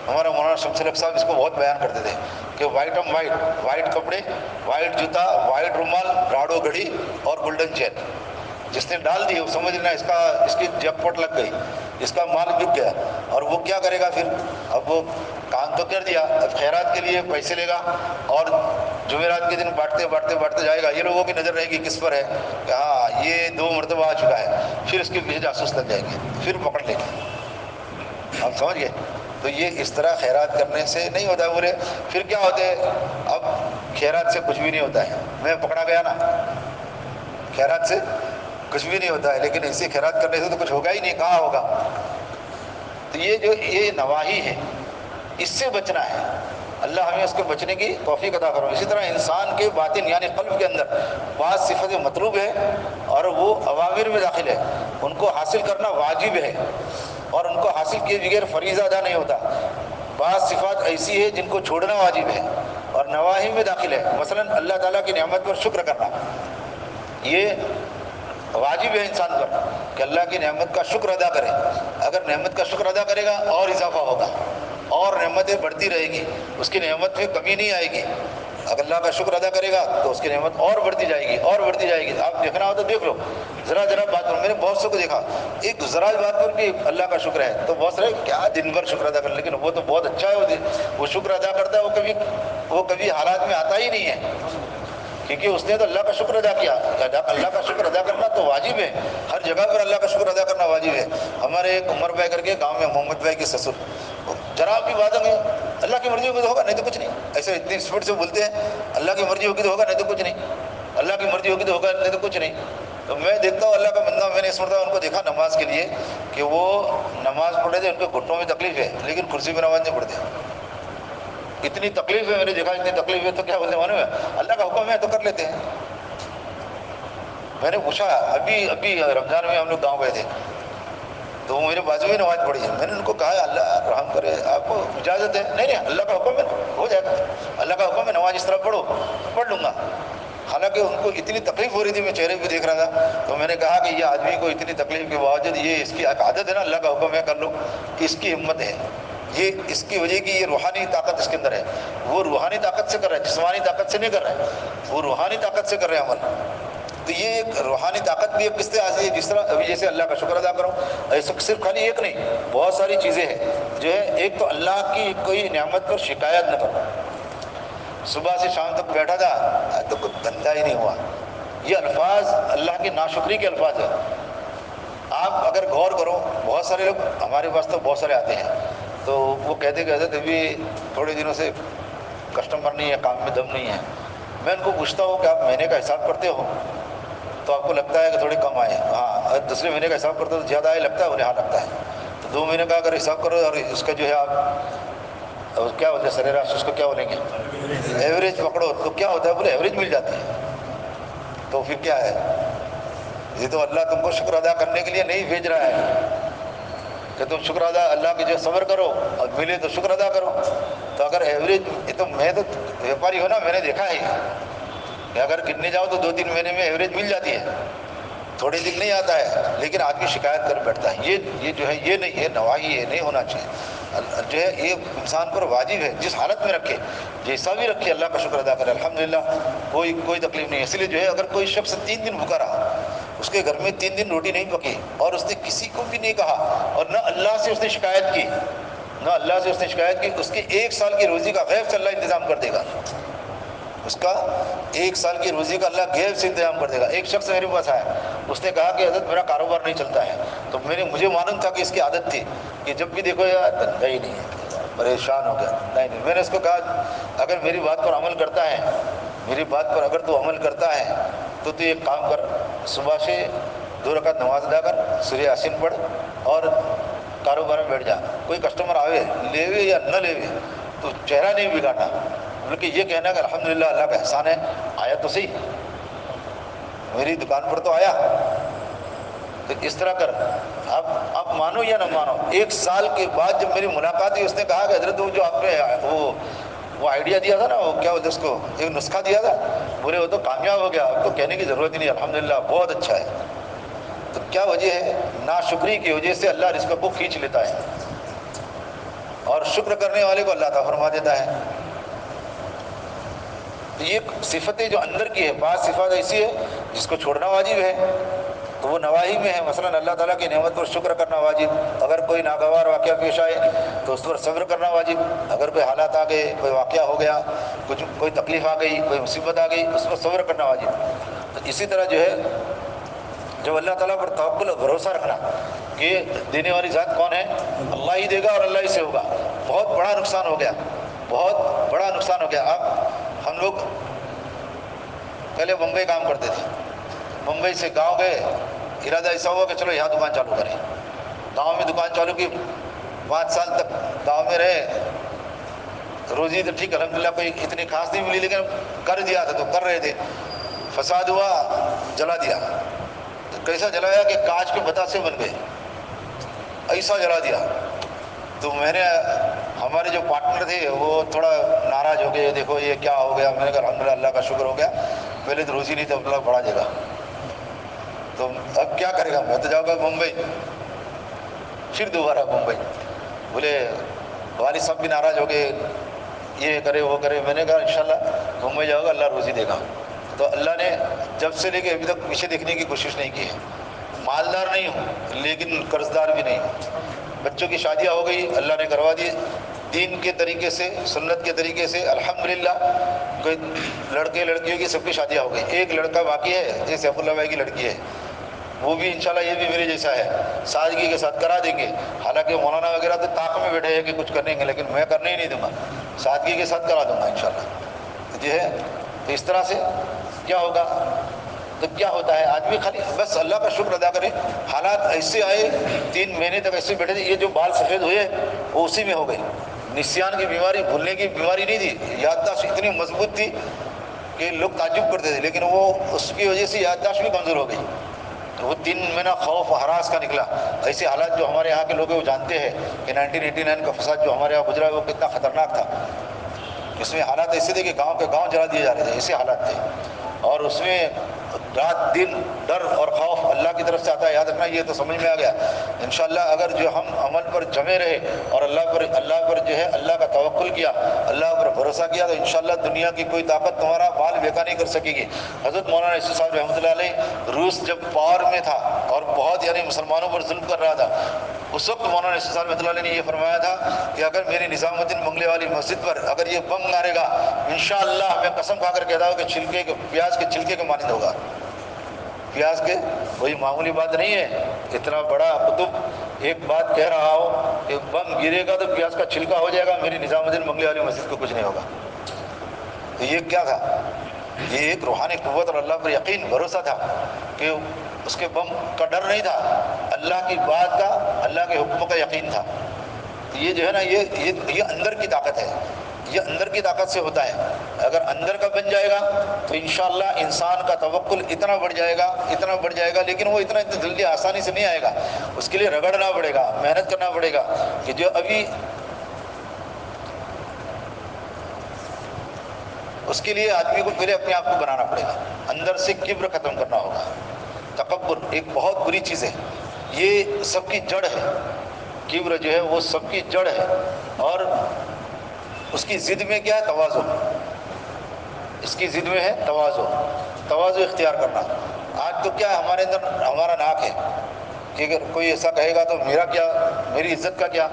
ہمارا مولانا شمس الحق صاحب اس کو بہت بیان کرتے تھے کہ وائٹ ہم وائٹ، وائٹ کپڑے، وائٹ جوتا، وائٹ رومال، راڑو گھڑی اور گولڈن چین، جس نے ڈال دی وہ سمجھ لینا اس کی جیک پاٹ لگ گئی، اس کا مال بک گیا۔ اور وہ کیا کرے گا پھر؟ اب وہ کام تو کر دیا، اب خیرات کے لیے پیسے لے گا اور جمعرات کے دن بانٹتے جائے گا۔ یہ لوگوں کی نظر رہے گی کس پر ہے کہ ہاں یہ 2 مرتبہ آ چکا ہے، پھر اس کے پیچھے جاسوس لگ جائیں گے، پھر پکڑ لیں گے۔ آپ سمجھ گئے؟ تو یہ اس طرح خیرات کرنے سے نہیں ہوتا ہے۔ بولے پھر کیا ہوتے ہے؟ اب خیرات سے کچھ بھی نہیں ہوتا ہے، میں پکڑا گیا نا، خیرات سے کچھ بھی نہیں ہوتا ہے، لیکن اسی خیرات کرنے سے تو کچھ ہوگا ہی نہیں، کہاں ہوگا؟ تو یہ نواہی ہے، اس سے بچنا ہے، اللہ ہمیں اس کو بچنے کی توفیق عطا کرو۔ اسی طرح انسان کے باطن یعنی قلب کے اندر بعض صفت مطلوب ہے اور وہ اوامر میں داخل ہے، ان کو حاصل کرنا واجب ہے اور ان کو حاصل کیے بغیر فریضہ ادا نہیں ہوتا۔ بعض صفات ایسی ہے جن کو چھوڑنا واجب ہے اور نواہی میں داخل ہے، مثلا اللہ تعالیٰ کی نعمت پر شکر کرنا، یہ واجب ہے انسان پر کہ اللہ کی نعمت کا شکر ادا کرے۔ اگر نعمت کا شکر ادا کرے گا اور اضافہ ہوگا، اور نعمتیں بڑھتی رہے گی، اس کی نعمت میں کمی نہیں آئے گی۔ اگر اللہ کا شکر ادا کرے گا تو اس کی نعمت اور بڑھتی جائے گی اور بڑھتی جائے گی۔ آپ دیکھنا ہو تو دیکھ لو، ذرا بات کرو، میں نے بہت سے کو دیکھا، ایک ذرا بات کر کے اللہ کا شکر ہے تو بہت سارے کیا دن بھر شکر ادا کر، لیکن وہ تو بہت اچھا ہے، وہ شکر ادا کرتا ہے، وہ کبھی حالات میں آتا ہی نہیں ہے، کیونکہ اس نے تو اللہ کا شکر ادا کیا۔ اللہ کا شکر ادا کرنا تو واجب ہے، ہر جگہ پر اللہ کا شکر ادا کرنا واجب ہے۔ ہمارے ایک عمر بھائی کر کے گاؤں میں، محمد بھائی کے سسر، ذرا بھی بات ہوگی اللہ کی مرضی ہوگی تو ہوگا نہیں تو کچھ نہیں، ایسے اتنی اسپیڈ سے بولتے ہیں، اللہ کی مرضی ہوگی تو ہوگا نہیں تو کچھ نہیں، اللہ کی مرضی ہوگی تو ہوگا نہیں تو کچھ نہیں۔ تو میں دیکھتا ہوں اللہ کا بندہ، میں نے اس مرتبہ ان کو دیکھا نماز کے لیے کہ وہ نماز پڑھے تھے، ان کے گھٹنوں میں تکلیف ہے لیکن کرسی پہ نماز نہیں پڑھتے، اتنی تکلیف ہے، میں نے دیکھا اتنی تکلیف ہے تو کیا بولتے معلوم ہے، اللہ کا حکم ہے تو کر لیتے ہیں۔ میں نے پوچھا، ابھی رمضان میں ہم لوگ گاؤں گئے تھے تو وہ میرے بازو میں نماز پڑھی ہے، میں نے ان کو کہا اللہ رحم کرے، آپ کو اجازت ہے؟ نہیں اللہ کا حکم ہے، ہو جائے گا، اللہ کا حکم ہے نماز اس طرح پڑھو، پڑھ لوں گا۔ حالانکہ ان کو اتنی تکلیف ہو رہی تھی، میں چہرے پہ دیکھ رہا تھا، تو میں نے کہا کہ یہ آدمی کو اتنی تکلیف کے باوجود یہ اس کی ایک عادت ہے نا، اللہ کا حکم ہے کر لو، اس کی ہمت ہے، یہ اس کی وجہ کی یہ روحانی طاقت اس کے اندر ہے، وہ روحانی طاقت سے کر رہا ہے، جسمانی طاقت سے نہیں کر رہا ہے، وہ روحانی طاقت سے کر رہے ہیں عمل۔ تو یہ ایک روحانی طاقت بھی کس سے آتی ہے، جس طرح ابھی جیسے اللہ کا شکر ادا کرو، ایسا صرف خالی ایک نہیں، بہت ساری چیزیں ہیں جو ہے، ایک تو اللہ کی کوئی نعمت پر شکایت نہ کرو۔ صبح سے شام تک بیٹھا تھا تو کوئی دھندا ہی نہیں ہوا، یہ الفاظ اللہ کی ناشکری کے الفاظ ہیں۔ آپ اگر غور کرو، بہت سارے لوگ ہمارے پاس تو بہت سارے آتے ہیں تو وہ کہتے ابھی تھوڑے دنوں سے کسٹمر نہیں ہے، کام میں دم نہیں ہے۔ میں ان کو پوچھتا ہوں کہ آپ مہینے کا حساب کرتے ہو تو آپ کو لگتا ہے کہ تھوڑے کم آئے، ہاں دوسرے مہینے کا حساب کرتے ہو تو زیادہ آئے لگتا ہے انہیں، ہاں لگتا ہے۔ تو 2 مہینے کا اگر حساب کرو اور اس کا جو ہے آپ کیا بولتے ہیں سریراش، اس کو کیا بولیں گے، ایوریج پکڑو تو کیا ہوتا ہے، بولے ایوریج مل جاتی ہے۔ تو پھر کیا ہے، یہ تو اللہ تم کو شکر ادا کرنے کے لیے نہیں بھیج رہا ہے کہ تم شکر ادا، اللہ کی جو صبر کرو اور ملے تو شکر ادا کرو۔ تو اگر ایوریج، یہ تو میں تو ویپاری ہوں نا، میں نے دیکھا ہے کہ اگر گننے جاؤ تو 2-3 مہینے میں ایوریج مل جاتی ہے، تھوڑے دن نہیں آتا ہے، لیکن آدمی شکایت کر بیٹھتا ہے۔ یہ جو ہے یہ نہیں ہے، نواحی یہ نہیں ہونا چاہیے، جو ہے یہ انسان پر واجب ہے، جس حالت میں رکھے، جیسا بھی رکھے، اللہ کا شکر ادا کرے، الحمدللہ کوئی تکلیف نہیں ہے۔ اس لیے جو ہے اگر کوئی شخص 3 دن بھوکا رہا، اس کے گھر میں 3 دن روٹی نہیں پکی اور اس نے کسی کو بھی نہیں کہا اور نہ اللہ سے اس نے شکایت کی، اس کی 1 سال کی روزی کا غیب سے اللہ انتظام کر دے گا، اس کا 1 سال کی روزی کا اللہ غیب سے انتظام کر دے گا۔ ایک شخص میرے پاس آیا، اس نے کہا کہ حضرت میرا کاروبار نہیں چلتا ہے، تو مجھے معلوم تھا کہ اس کی عادت تھی کہ جب بھی دیکھو یار دھندا ہی نہیں ہے، پریشان ہو گیا، نہیں میں نے اس کو کہا اگر میری بات پر عمل کرتا ہے، میری بات پر اگر تو عمل کرتا ہے تو ایک کام کر، صبح سے 2 رکعت نماز ادا کر، سورہ یاسین پڑھ اور کاروبار میں بیٹھ جا، کوئی کسٹمر آوے لیوے یا نہ لیوے تو چہرہ نہیں بگاڑنا، بلکہ یہ کہنا کہ الحمدللہ اللہ کا احسان ہے، آیا تو صحیح، میری دکان پر تو آیا۔ تو اس طرح کر، اب مانو یا نہ مانو، 1 سال کے بعد جب میری ملاقات ہوئی، اس نے کہا کہ حضرت وہ جو آپ نے وہ آئیڈیا دیا تھا نا، وہ کیا بولتے اس کو، ایک نسخہ دیا تھا، بولے وہ تو کامیاب ہو گیا، اب تو کہنے کی ضرورت ہی نہیں، الحمدللہ بہت اچھا ہے۔ تو کیا وجہ ہے، ناشکری کی وجہ سے اللہ رزق کو کھینچ لیتا ہے اور شکر کرنے والے کو اللہ عطا فرما دیتا ہے۔ تو یہ صفتیں جو اندر کی ہے، بعض صفات ایسی ہے جس کو چھوڑنا واجب ہے تو وہ نواحی میں ہے، مثلا اللہ تعالیٰ کی نعمت پر شکر کرنا واجب، اگر کوئی ناگوار واقعہ پیش آئے تو اس پر صبر کرنا واجب، اگر کوئی حالات آ گئے، کوئی واقعہ ہو گیا، کوئی تکلیف آ گئی، کوئی مصیبت آ گئی، اس پر صبر کرنا واجب۔ تو اسی طرح جو ہے جب اللہ تعالیٰ پر توکل اور بھروسہ رکھنا کہ دینے والی ذات کون ہے، اللہ ہی دے گا اور اللہ ہی سے ہوگا، بہت بڑا نقصان ہو گیا، بہت بڑا نقصان ہو گیا۔ اب ہم لوگ پہلے بمبئی کام کرتے تھے، بمبئی سے گاؤں گئے، ارادہ ایسا ہوا کہ چلو یہاں دکان چالو کریں، گاؤں میں دکان چالو کی، 5 سال تک گاؤں میں رہے، روزی تو ٹھیک الحمدللہ کوئی اتنی خاص نہیں ملی، لیکن کر دیا تھا تو کر رہے تھے، فساد ہوا، جلا دیا، کیسا جلایا کہ کانچ کے بتاسے بن گئے، ایسا جلا دیا۔ تو میں نے، ہمارے جو پارٹنر تھے وہ تھوڑا ناراض ہو گئے، دیکھو یہ کیا ہو گیا، میں نے کہا الحمدللہ اللہ کا شکر ہو گیا، پہلے تو روزی نہیں تو اللہ بڑھا دے گا، تو اب کیا کرے گا، میں تو جاؤں گا ممبئی، پھر دوبارہ ممبئی، بولے والد صاحب بھی ناراض ہو گئے، یہ کرے وہ کرے. میں نے کہا انشاءاللہ گھومے جاؤ گا، اللہ روزی دے گا. تو اللہ نے جب سے لے کے ابھی تک پیچھے دیکھنے کی کوشش نہیں کی ہے. مالدار نہیں ہوں لیکن قرض دار بھی نہیں ہوں. بچوں کی شادیاں ہو گئی، اللہ نے کروا دی دین کے طریقے سے، سنت کے طریقے سے الحمدللہ. کوئی لڑکے لڑکیوں کی سب کی شادیاں ہو گئی. ایک لڑکا باقی ہے، جیسے سیف اللہ بھائی کی لڑکی ہے، وہ بھی انشاءاللہ یہ بھی میرے جیسا ہے، سادگی کے ساتھ کرا دیں گے. حالانکہ مولانا وغیرہ تو طاق میں بیٹھے ہیں کہ کچھ کرنے گے، لیکن میں کرنے ہی نہیں دوں گا، سادگی کے ساتھ کرا دوں گا انشاءاللہ. تو یہ ہے. تو اس طرح سے کیا ہوگا؟ تو کیا ہوتا ہے آدمی خالی بس اللہ کا شکر ادا کرے. حالات ایسے آئے، 3 مہینے تک ایسے بیٹھے تھے. یہ جو بال سفید ہوئے وہ اسی میں ہو گئے. نسیان کی بیماری، بھولنے کی بیماری نہیں تھی، یادداشت اتنی مضبوط تھی کہ لوگ تعجب کرتے تھے، لیکن وہ اس کی وجہ سے یادداشت بھی کمزور ہو گئی. تو وہ 3 مہینہ خوف و ہراس کا نکلا. ایسے حالات جو ہمارے یہاں کے لوگ ہیں وہ جانتے ہیں کہ 1989 کا فساد جو ہمارے یہاں گزرا ہے وہ کتنا خطرناک تھا. اس میں حالات ایسے تھے کہ گاؤں کے گاؤں جلا دیے جا رہے تھے، ایسے حالات تھے. اور اس میں رات دن ڈر اور خوف اللہ کی طرف سے آتا ہے. یاد رکھنا، یہ تو سمجھ میں آ گیا. انشاءاللہ اگر جو ہم عمل پر جمے رہے اور اللہ پر جو ہے اللہ کا توکل کیا، اللہ پر بھروسہ کیا، تو انشاءاللہ دنیا کی کوئی طاقت تمہارا بال بیکا نہیں کر سکے گی. حضرت مولانا عیسی صاحب رحمۃ اللہ علیہ روس جب پاور میں تھا اور بہت یعنی مسلمانوں پر ظلم کر رہا تھا، اس وقت مولانا عیسی صاحب رحمۃ اللہ علیہ نے یہ فرمایا تھا کہ اگر میری نظام الدین بنگلے والی مسجد پر اگر یہ بم مارے گا، انشاءاللہ میں قسم کھا کر کہتا ہوں کہ پیاز کے چھلکے کے مانند ہوگا. پیاز کے کوئی معمولی بات نہیں ہے. اتنا بڑا قطب ایک بات کہہ رہا ہو کہ بم گرے گا تو پیاز کا چھلکا ہو جائے گا، میری نظام الدین بنگلے والی مسجد کو کچھ نہیں ہوگا. تو یہ کیا تھا؟ یہ ایک روحانی قوت اور اللہ پر یقین بھروسہ تھا کہ اس کے بم کا ڈر نہیں تھا، اللہ کی بات کا، اللہ کے حکم کا یقین تھا. یہ جو ہے نا یہ اندر کی طاقت ہے. یہ اندر کی طاقت سے ہوتا ہے. اگر اندر کا بن جائے گا تو انشاءاللہ انسان کا توکل اتنا بڑھ جائے گا، لیکن وہ اتنا جلدی آسانی سے نہیں آئے گا. اس کے لیے رگڑنا پڑے گا، محنت کرنا پڑے گا. کہ جو ابھی اس کے لیے آدمی کو پہلے اپنے آپ کو بنانا پڑے گا، اندر سے کبر ختم کرنا ہوگا. تکبر ایک بہت بری چیز ہے، یہ سب کی جڑ ہے. کبر جو ہے وہ سب کی جڑ ہے. اور اس کی ضد میں کیا ہے؟ تواضع. اس کی ضد میں ہے تواضع اختیار کرنا. آج تو کیا ہے ہمارے اندر، ہمارا ناک ہے کہ اگر کوئی ایسا کہے گا تو میرا کیا، میری عزت کا کیا،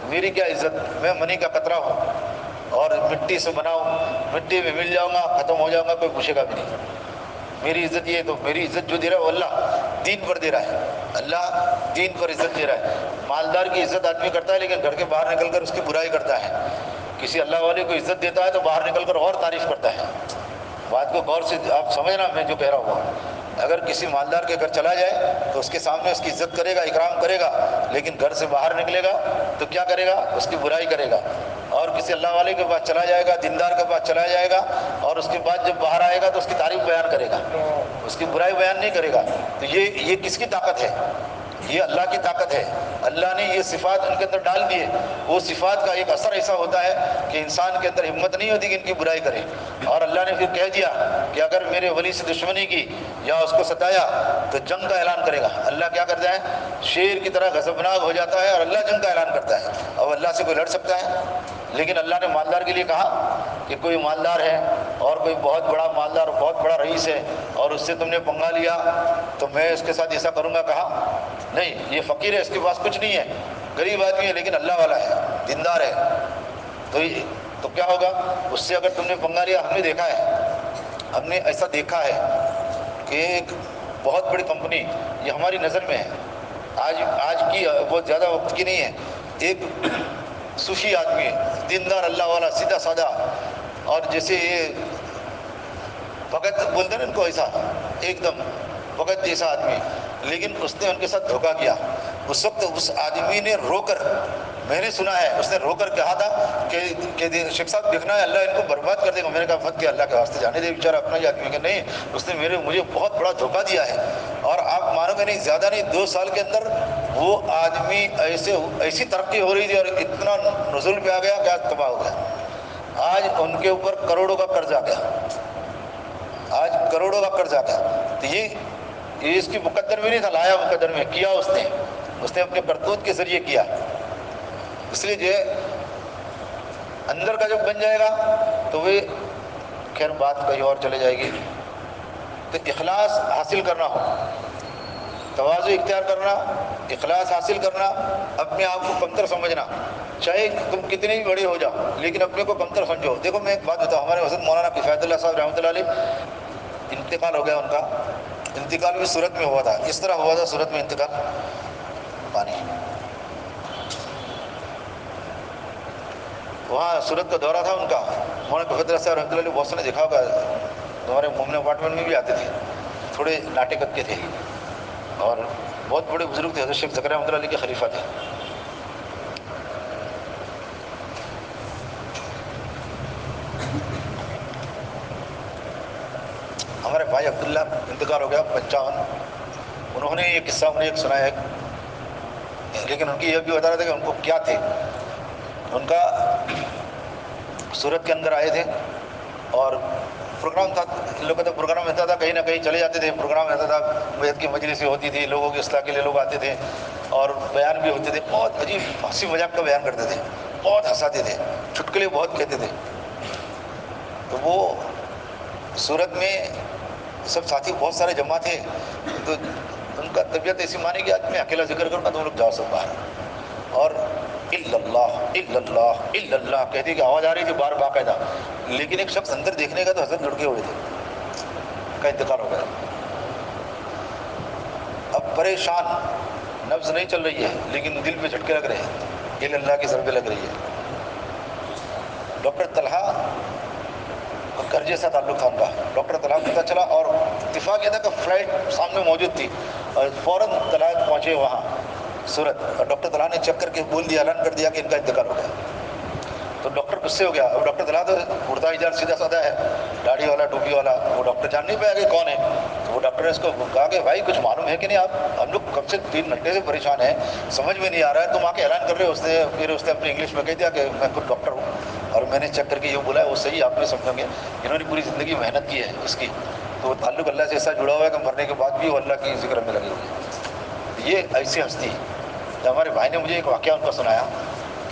میری کیا عزت، میں منی کا قطرہ ہوں اور مٹی سے بنا ہوں، مٹی میں مل جاؤں گا، ختم ہو جاؤں گا، کوئی پوچھے گا بھی نہیں. میری عزت یہ، تو میری عزت جو دے رہا ہے وہ اللہ دین پر دے رہا ہے. اللہ دین پر عزت دے رہا ہے. مالدار کی عزت آدمی کرتا ہے لیکن گھر کے باہر نکل کر اس کی برائی کرتا ہے. کسی اللہ والے کو عزت دیتا ہے تو باہر نکل کر اور تعریف کرتا ہے. بات کو غور سے آپ سمجھنا میں جو کہہ رہا ہوں. اگر کسی مالدار کے گھر چلا جائے تو اس کے سامنے اس کی عزت کرے گا، اکرام کرے گا، لیکن گھر سے باہر نکلے گا تو کیا کرے گا؟ اس کی برائی کرے گا. اور کسی اللہ والے کے پاس چلا جائے گا، دیندار کے پاس چلا جائے گا، اور اس کے بعد جب باہر آئے گا تو اس کی تعریف بیان کرے گا، اس کی برائی بیان نہیں کرے گا. تو یہ کس کی طاقت ہے؟ یہ اللہ کی طاقت ہے. اللہ نے یہ صفات ان کے اندر ڈال دی ہے. وہ صفات کا ایک اثر ایسا ہوتا ہے کہ انسان کے اندر ہمت نہیں ہوتی کہ ان کی برائی کرے. اور اللہ نے پھر کہہ دیا کہ اگر میرے ولی سے دشمنی کی یا اس کو ستایا تو جنگ کا اعلان کرے گا. اللہ کیا کرتا ہے؟ شیر کی طرح غضبناک ہو جاتا ہے اور اللہ جنگ کا اعلان کرتا ہے. اب اللہ سے کوئی لڑ سکتا ہے؟ لیکن اللہ نے مالدار کے لیے کہا کہ کوئی مالدار ہے اور کوئی بہت بڑا مالدار، بہت بڑا رئیس ہے، اور اس سے تم نے پنگا لیا تو میں اس کے ساتھ ایسا کروں گا. کہا نہیں، یہ فقیر ہے، اس کے پاس کچھ نہیں ہے، غریب آدمی ہے، لیکن اللہ والا ہے، دیندار ہے. تو کیا ہوگا؟ اس سے اگر تم نے پنگا لیا. ہم نے دیکھا ہے، ہم نے ایسا دیکھا ہے کہ ایک بہت بڑی کمپنی، یہ ہماری نظر میں ہے، آج کی بہت زیادہ وقت کی نہیں ہے. ایک صوفی آدمی ہے، دیندار، اللہ والا، سیدھا سادہ، اور جیسے یہ بھگت بولتے ہیں ان کو، ایسا ایک دم بھگت جیسا آدمی، لیکن اس نے ان کے ساتھ دھوکہ کیا. اس وقت اس آدمی نے رو کر، میں نے سنا ہے، اس نے رو کر کہا تھا کہ شیخ صاحب دیکھنا ہے، اللہ ان کو برباد کر دے گا. میں نے کہا مت کہ اللہ کے واسطے جانے دے، بیچارہ اپنا ہی آدمی. کہ نہیں، اس نے مجھے بہت بڑا دھوکہ دیا ہے. اور آپ مانو گے نہیں، زیادہ نہیں، 2 سال کے اندر وہ آدمی ایسی ترقی ہو رہی تھی اور اتنا نزول پہ آ گیا کہ آج تباہ ہو گیا. آج ان کے اوپر کروڑوں کا قرض آ گیا، آج کروڑوں کا قرض آ گیا. تو یہ اس کی مقدر میں نہیں تھا، لایا مقدر میں کیا. اس نے اپنے کرتوت کے ذریعے کیا. اس لیے جو ہے اندر کا جب بن جائے گا تو وہ خیر بات کہیں اور چلے جائے گی. تو اخلاص حاصل کرنا ہو، تواضع اختیار کرنا، اخلاص حاصل کرنا، اپنے آپ کو کمتر سمجھنا، چاہے تم کتنے بھی بڑے ہو جاؤ لیکن اپنے کو کمتر سمجھو. دیکھو میں ایک بات بتاؤں، ہمارے حضرت مولانا کفایت اللہ صاحب رحمۃ اللہ علیہ انتقال ہو گیا. ان کا انتقال بھی صورت میں ہوا تھا، اس طرح ہوا تھا صورت میں انتقال. پانی وہاں صورت کا دورہ تھا ان کا. مولانا کفایت اللہ صاحب رحمۃ اللہ علیہ بہت سے نے دیکھا ہوگا، ہمارے مومن اپارٹمنٹ میں بھی آتے تھے، تھوڑے ناٹے قد کے تھے اور بہت بڑے بزرگ تھے. حضرت شیخ زکریا رحمۃ اللہ علیہ کے خلیفہ تھے. ہمارے بھائی عبداللہ انتقال ہو گیا 55. انہوں نے یہ قصہ انہیں ایک سنایا ہے، لیکن ان کی یہ بھی بتا رہا تھا کہ ان کو کیا تھے. ان کا صورت کے اندر آئے تھے اور پروگرام تھا، ان لوگوں کا پروگرام رہتا تھا، کہیں نہ کہیں چلے جاتے تھے. پروگرام رہتا تھا، بیت کی مجلسیں ہوتی تھی، لوگوں کی اصلاح کے لیے لوگ آتے تھے اور بیان بھی ہوتے تھے. بہت عجیب ہنسی مذاق کا بیان کرتے تھے، بہت ہنساتے تھے، چٹکلے بہت کہتے تھے. تو وہ صورت میں سب ساتھی بہت سارے جمع تھے، تو ان کا طبیعت ایسی مانی کہ آج میں اکیلا ذکر کروں گا تو لوگ جاؤ سب باہر. اور الا اللہ الا اللہ الا اللہ کہتے کہ آواز آ رہی تھی باہر باقاعدہ. لیکن ایک شخص اندر دیکھنے کا تو حضرت لڑکے ہوئے تھے، کا انتقال ہو گیا. اب پریشان، نبض نہیں چل رہی ہے لیکن دل پہ جھٹکے لگ رہے ہیں، الا اللہ کی ضربیں لگ رہی ہے. ڈاکٹر طلحہ گھر جیسا تعلق تھا ان کا. ڈاکٹر طلحہ کو پتہ چلا اور اتفاق یہ تھا کہ فلائٹ سامنے موجود تھی اور فوراً طلحہ پہنچے وہاں صورت. اور ڈاکٹر طلحہ نے چیک کر کے بول دیا، اعلان کر دیا کہ ان کا انتقال ہو گیا. تو ڈاکٹر غصے ہو گیا. اب ڈاکٹر طلحہ تو اڑتا ایجاد سیدھا سادہ ہے، داڑھی والا ٹوپی والا. وہ ڈاکٹر جان نہیں پایا کہ کون ہے. تو وہ ڈاکٹر نے اس کو کہا کہ بھائی کچھ معلوم ہے کہ نہیں، آپ ہم لوگ کب سے 3 گھنٹے سے پریشان ہیں، سمجھ میں نہیں آ رہا ہے، تم آ کے اعلان کر رہے ہو. پھر اس نے اپنی انگلش میں کہہ دیا کہ میں خود ڈاکٹر ہوں اور میں نے چیک کر کے یہ بولا ہے وہ صحیح. آپ نہیں سمجھیں گے، انہوں نے پوری زندگی محنت کی ہے اس کی، تو وہ تعلق اللہ سے ایسا جڑا ہوا ہے کہ مرنے کے بعد بھی وہ اللہ کی ذکر میں لگے ہوئے ہیں. یہ ایسی ہستی. ہمارے بھائی نے مجھے ایک واقعہ ان کا سنایا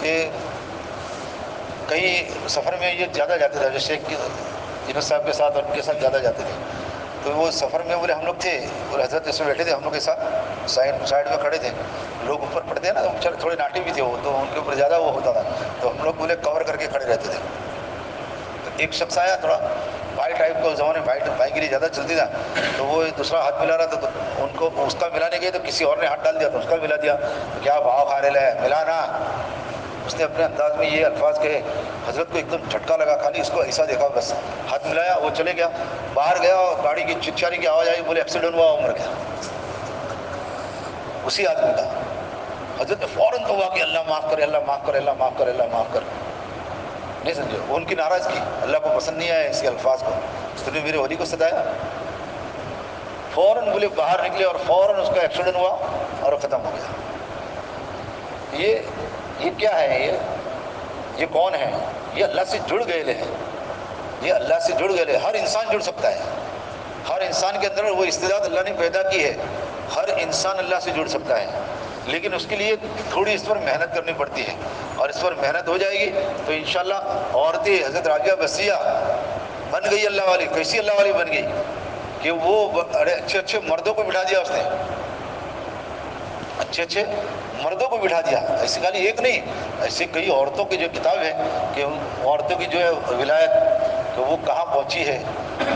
کہ کہیں سفر میں یہ زیادہ جاتے تھے، جو شیخ جنید صاحب کے ساتھ اور ان کے ساتھ زیادہ جاتے تھے. تو وہ سفر میں بولے ہم لوگ تھے اور حضرت اس میں بیٹھے تھے، ہم لوگ کے ساتھ سائڈ میں کھڑے تھے. لوگ اوپر پڑتے ہیں نا، تو تھوڑے ناٹے بھی تھے وہ، تو ان کے اوپر زیادہ وہ ہوتا تھا، تو ہم لوگ بولے کور کر کے کھڑے رہتے تھے. تو ایک شخص آیا تھوڑا بھائی ٹائپ کا، اس زمانے بھائی گیری زیادہ چلتی تھا، تو وہ دوسرا ہاتھ ملا رہا تھا، تو ان کو اس کا ملانے گئے تو کسی اور نے ہاتھ ڈال دیا تو اس کا ملا دیا. تو کیا بھاؤ کھا رہے ہے، ملا نا. اس نے اپنے انداز میں یہ الفاظ کہے، حضرت کو ایک دم جھٹکا لگا. خالی اس کو ایسا دیکھا، بس ہاتھ ملایا، وہ چلے گیا. باہر گیا اور گاڑی کی چچاری کی آواز آئی، بولے ایکسیڈنٹ ہوا، عمر گیا اسی آدمی کا. حضرت نے فوراً توبہ کہ اللہ معاف کرے، اللہ معاف کرے، اللہ معاف کرے، اللہ معاف کرے. نہیں سمجھے، وہ ان کی ناراضگی اللہ کو پسند نہیں آیا اس کے الفاظ کو. تو نے میرے ولی کو ستایا. فوراً بولے باہر نکلے اور فوراً اس کا ایکسیڈنٹ ہوا اور ختم ہو گیا. یہ کیا ہے، یہ کون ہے؟ یہ اللہ سے جڑ گئے ہیں، یہ اللہ سے جڑ گئے. ہر انسان جڑ سکتا ہے، ہر انسان کے اندر وہ استعداد اللہ نے پیدا کی ہے. ہر انسان اللہ سے جڑ سکتا ہے، لیکن اس کے لیے تھوڑی اس پر محنت کرنی پڑتی ہے. اور اس پر محنت ہو جائے گی تو انشاءاللہ عورتیں حضرت راجیہ بصریہ بن گئی اللہ والی. کیسی اللہ والی بن گئی کہ وہ اچھے مردوں کو بٹھا دیا اس نے، اچھے مردوں کو بٹھا دیا. ایسی خالی ایک نہیں، ایسے کئی عورتوں کی جو کتاب ہے کہ عورتوں کی جو ہے ولایت کہ وہ کہاں پہنچی ہے،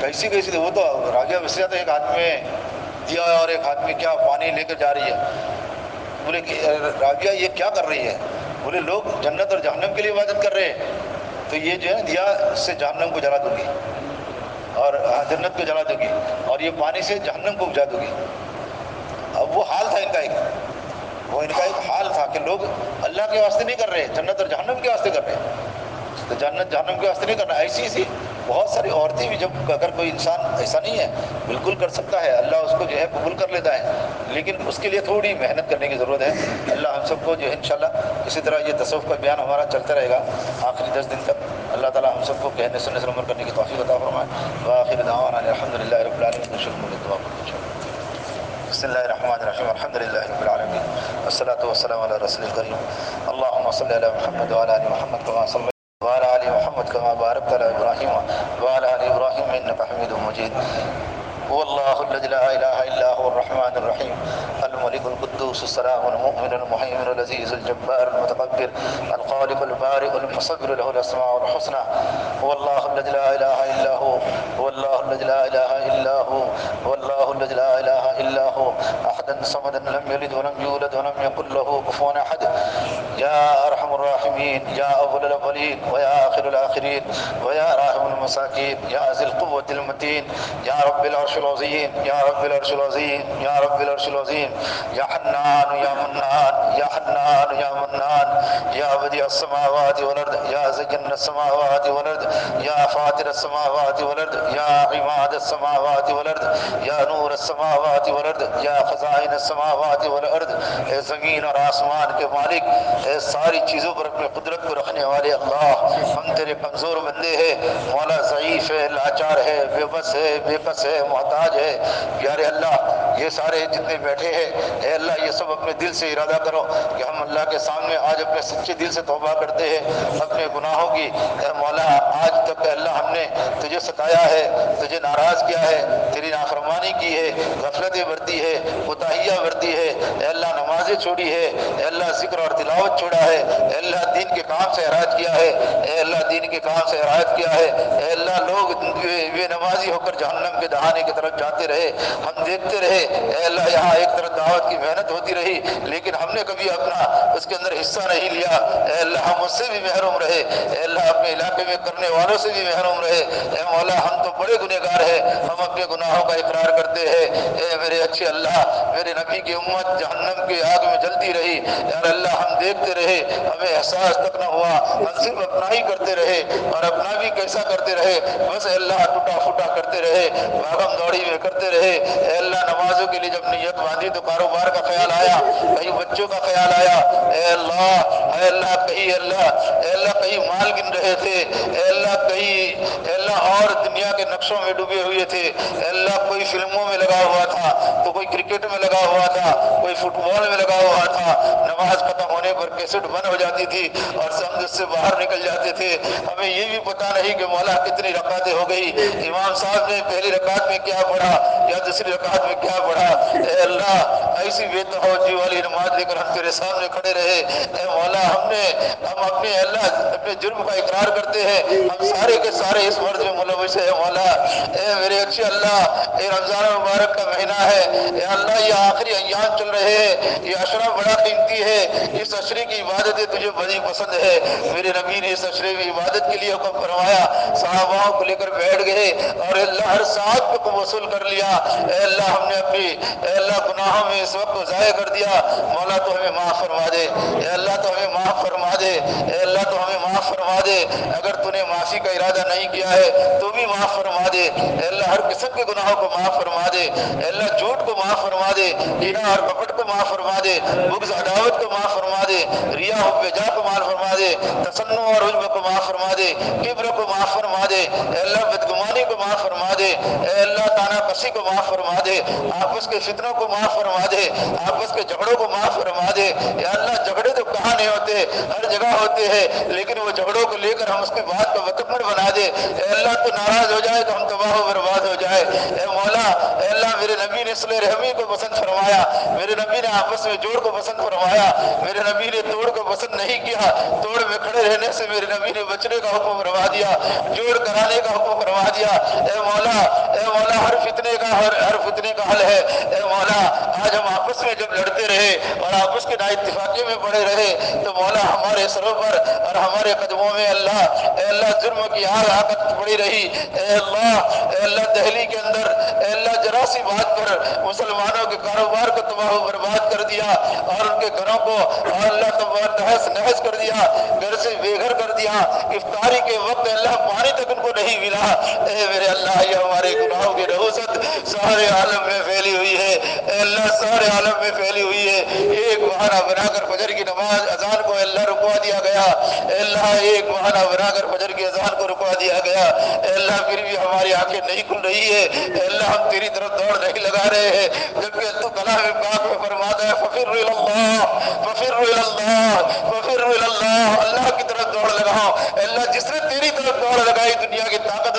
کیسی. وہ تو راجیہ بصریہ تو ایک ہاتھ میں دیا اور ایک ہاتھ میں کیا پانی لے کر جا رہی ہے. بولے کہ راجیہ یہ کیا کر رہی ہے؟ بولے لوگ جنت اور جہنم کے لیے عبادت کر رہے ہیں، تو یہ جو ہے دیا سے جہنم کو جلا دوں گی اور جنت کو جلا دوں گی، اور یہ پانی سے جہنم کو بجھا دوں گی. اب وہ حال تھا ان کا ایک حال تھا کہ لوگ اللہ کے واسطے نہیں کر رہے، جنت اور جہنم کے واسطے کر رہے ہیں. تو جنت جہنم کے واسطے نہیں کرنا. ایسی بہت ساری عورتیں بھی، جب اگر کوئی انسان ایسا نہیں ہے بالکل کر سکتا ہے، اللہ اس کو جو ہے قبول کر لیتا ہے، لیکن اس کے لیے تھوڑی محنت کرنے کی ضرورت ہے. اللہ ہم سب کو جو ہے انشاءاللہ اسی طرح یہ تصوف کا بیان ہمارا چلتا رہے گا آخری 10 دن تک. اللہ تعالی ہم سب کو کہنے سننے سے عمل کرنے کی توفیق عطا فرمائے. وآخر دعوانا الحمدللہ رب العالمین. دعا بسم اللہ الرحمن الرحیم. الحمدللہ رب العالمین والصلاة والسلام علی رسول الکریم. اللهم صل علی محمد وعلی آل محمد کما صلی وعلى آل محمد كما باركت على إبراهيم وعلى آل إبراهيم إنك حميد مجيد. هو الله الذي لا إله إلا هو الرحمن الرحيم الملك القدوس السلام المؤمن المهيمن العزيز الجبار المتكبر الخالق البارئ المصور له الأسماء الحسنى. هو الله الذي لا إله إلا هو هو الله الذي لا إله إلا هو هو الله الذي لا إله إلا هو أحدا صمدا لم يلد ولم يولد ولم يكن له كفوا أحد. يا أرحم الراحمين يا أول الأولين ويا آخر الآخرين ويا راحم المساكين يا ذي القوة المتين يا رب العرش العظيم يا رب العرش العظيم يا رب العرش العظيم يا حنان يا منان يا حنان يا منان يا بديع السماوات والأرض يا زين السماوات والأرض يا فاطر السماوات والأرض يا عماد السماوات والأرض يا نور السماوات والأرض يا خزائن السماوات والأرض. اے زمین اور آسمان کے مالک، اے ساری چیزوں پر اپنی قدرت کو رکھنے والے اللہ، ہم تیرے کمزور بندے ہیں مولا، ضعیف ہے، لاچار ہے، بے بس ہے، بے کس ہے، محتاج ہے. پیارے اللہ، یہ سارے جتنے بیٹھے ہیں اے اللہ، یہ سب اپنے دل سے ارادہ کرو کہ ہم اللہ کے سامنے آج اپنے سچے دل سے توبہ کرتے ہیں اپنے گناہوں کی. اے مولا، آج تک اللہ ہم نے تجھے ستایا ہے، تجھے ناراض کیا ہے، تیری نافرمانی کی ہے، غفلتیں برتی ہے، کوتاہیاں برتی ہے. اے اللہ، نمازیں چھوڑی ہے، اے اللہ ذکر اور تلاوت چھوڑا ہے، اے اللہ دین کے کام سے اعراض کیا ہے، اے اللہ دین کے کام سے اعراض کیا ہے. اے اللہ، لوگ بے نمازی ہو کر جہنم کے دہانے کی طرف جاتے رہے، ہم دیکھتے رہے. اے اللہ، یہاں ایک طرف دعوت کی محنت ہوتی رہی لیکن ہم نے کبھی اپنا اس کے اندر حصہ نہیں لیا. اے اللہ، ہم اس سے بھی محروم رہے. اے اللہ، اپنے علاقے میں کرنے والوں سے بھی محروم رہے. اے مولا، ہم تو بڑے گنہگار ہیں، ہم اپنے گناہوں کا اقرار کرتے ہیں. اے میرے اچھے اللہ، میرے نبی کی امت جہنم کی آگ میں جلتی رہی. یار اللہ، ہم دیکھتے رہے، ہمیں احساس تک نہ ہوا، ہم صرف اپنا ہی کرتے رہے اور اپنا بھی کیسا کرتے رہے، بس اللہ ٹوٹا پھوٹا کرتے رہے، بھاگم دوڑی میں کرتے رہے. اے اللہ، نمازوں کے لیے جب نیت باندھی تو کاروبار کا خیال آیا، کہیں بچوں کا خیال آیا. اے اللہ کہیں اللہ کہیں مال گن رہے تھے، اے اللہ کہیں اے اللہ اور دنیا کے نقشوں میں ڈوبے ہوئے تھے. اے اللہ، کوئی فلموں میں لگا ہوا تھا تو کوئی کرکٹ میں لگا ہوا تھا، کوئی فٹ بال میں لگا ہوا تھا. نماز ختم ہونے پر کیسٹ بند ہو جاتی تھی اور سمجھ سے باہر نکل جاتے تھے. ہمیں یہ بھی پتہ نہیں کہ مولا کتنی رکعتیں ہو گئی، امام صاحب نے پہلی رکعت میں کیا پڑھا یا دوسری رکعت میں کیا پڑھا. اے اللہ، ایسی بے توجہی والی نماز لے کر ہم تیرے سامنے کھڑے رہے. اے مولا، ہم اپنے اللہ اپنے جرم کا اقرار کرتے ہیں، ہم سارے کے سارے اس مرض میں ملوث ہیں. مولا، اے میرے اچھے اللہ، اے رمضان مبارک کا مہینہ ہے. اے اللہ، یہ آخری ایام چل رہے ہیں، یہ عشرہ بڑا قیمتی ہے. اس عشرے کی عبادتیں تجھے بڑی پسند ہے. میرے نبی نے اس عشرے میں عبادت کے لیے حکم فرمایا، صحابہ کو لے کر بیٹھ گئے اور اللہ ہر ساتھ کو وصول کر لیا. اے اللہ، ہم نے اپنی اے اللہ گناہوں میں اس وقت کو ضائع کر دیا. مولا، تو ہمیں معاف فرما دے. اے اللہ، تو ہمیں معاف فرما دے. اے اللہ، تو ہمیں معاف فرما دے. اگر تو نے معافی کا ارادہ نہیں کیا ہے تو بھی معاف فرما دے. اے اللہ، ہر قسم کے گناہوں کو معاف فرما دے. اے اللہ، جھوٹ کو معاف فرما دے، کینہ اور کپٹ کو معاف فرما دے، بغض عداوت کو معاف فرما دے، ریا حب جا کو معاف فرما دے، تسنع اور عجب کو معاف فرما دے، کبر کو معاف فرما دے. اے اللہ، بدگمانی کو معاف فرما دے. اے اللہ، تانا کسی کو معاف فرما دے، آپس کے فتنوں کو معاف فرما دے، آپس کے جھگڑوں کو معاف فرما دے. اے اللہ، جھگڑے تو کہاں نہیں ہوتے، ہر جگہ ہوتے ہیں، لیکن وہ جھگڑوں کو لے کر ہم اس کی بات کو مکمل بنا دے. اے اللہ، تو ناراض ہو جائے تو ہم تباہ و برباد ہو جائے. اے مولا، اے اللہ، میرے نبی نے صلح رحمی کو پسند فرمایا، میرے نبی نے آپس میں جوڑ کو پسند فرمایا، میرے نبی نے توڑ کو پسند نہیں کیا. توڑ میں کھڑے رہنے سے میرے نبی نے بچنے کا حکم فرما دیا، جوڑ کرانے کا حکم فرما دیا. اے مولا، ہر فتنے کا حل ہے. اے مولا، آج ہم آپس میں جب لڑتے رہے اور آپس کے نا اتفاقی میں پڑے رہے تو مولا ہمارے سروں پر اور ہمارے قدموں میں اے اللہ جرم کی آگ آکت پڑی رہی. اے اللہ، دہلی کے اندر اے اللہ ذرا سی بات پر مسلمانوں کے کاروبار کو تباہ و برباد کر دیا اور ان کے گھروں کو اور اللہ تحس نحس کر دیا، گھر سے بے گھر کر دیا. افطاری کے وقت اللہ پانی تک ان کو نہیں ملا. اے میرے اللہ، یہ ہمارے گناہوں کی نحوست سارے عالم میں پھیلی ہوئی ہے. اے اللہ، سارے عالم میں پھیلی ہوئی ہے. ایک بہانہ بنا کر فجر کی نماز اذان کو اللہ رکوا دیا گیا. اے اللہ، ایک بہانہ بنا کر فجر کی اذان کو رکوا دیا گیا. اے اللہ، پھر بھی ہماری آنکھیں نہیں کھل رہی ہے. اے اللہ، ہم تیری طرف دوڑ نہیں لگا رہے ہیں، جبکہ تو کلام پاک میں فرماتا ہے ففر الی اللہ، ففر الی اللہ، ففر الی اللہ، اللہ کی طرف دوڑ لگاؤ. اے اللہ، جس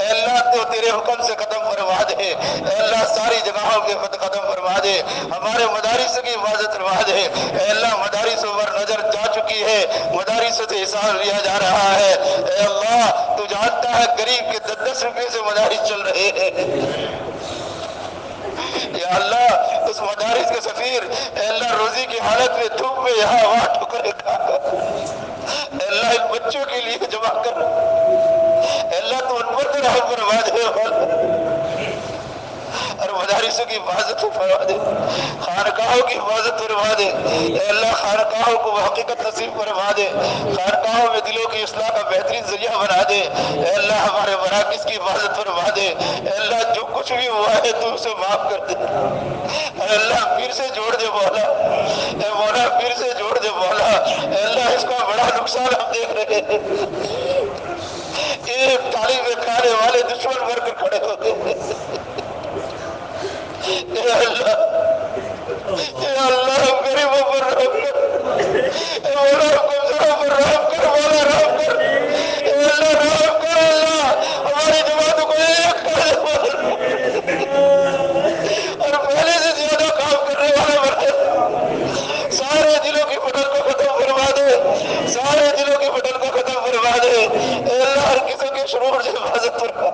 اے اللہ تو تیرے حکم سے ختم فرما دے، اے اللہ ساری جگہوں کے ختم فرما دے، ہمارے مدارس کی حفاظت فرما دے، اے اللہ مدارسوں پر نظر جا چکی ہے، مدارسوں سے حساب لیا جا رہا ہے، اے اللہ تو جانتا ہے غریب کے 10 روپے سے مدارس چل رہے ہیں، یا اللہ اس مدارس کے سفیر اے اللہ روزی کی حالت میں دھوپ میں یہاں وہاں ٹھکرے کھا کر اے اللہ ان بچوں کے لیے جمع کر، اے اللہ تو ان پر رحم فرما دے اور مدارسوں کی حفاظت فرما دے، خانقاہوں کی حفاظت فرما دے، اے اللہ خانقاہوں کو حقیقت نصیب فرما دے، خانقاہوں میں دلوں کی اصلاح کا بہترین ذریعہ بنا دے، اے اللہ ہمارے مراکز کی حفاظت فرما دے، اے اللہ جو کچھ بھی ہوا ہے تو اسے معاف کر دے، اے اللہ پھر سے جوڑ دے مولا، اے مولا پھر سے جوڑ دے مولا، اے اللہ اس کا بڑا نقصان ہم دیکھ رہے ہیں، ایک تعلیم میں کھانے والے دشمن بن کر کھڑے ہو گئے، اے اللہ ہم غریبوں پر رحم کر، اے مولا ہم کمزوروں پر رحم کر، مولا رحم کر، اے اللہ رحم کر، اللہ ہماری جماعتوں کو ایک کر دے اور پہلے سے زیادہ کام کرنے والا بنا، سارے دلوں کی پٹن کو ختم فرما دے، سارے دلوں کی پٹن کو ختم فرما دے، اے اللہ ہر قسم کے شرور سے حفاظت فرما،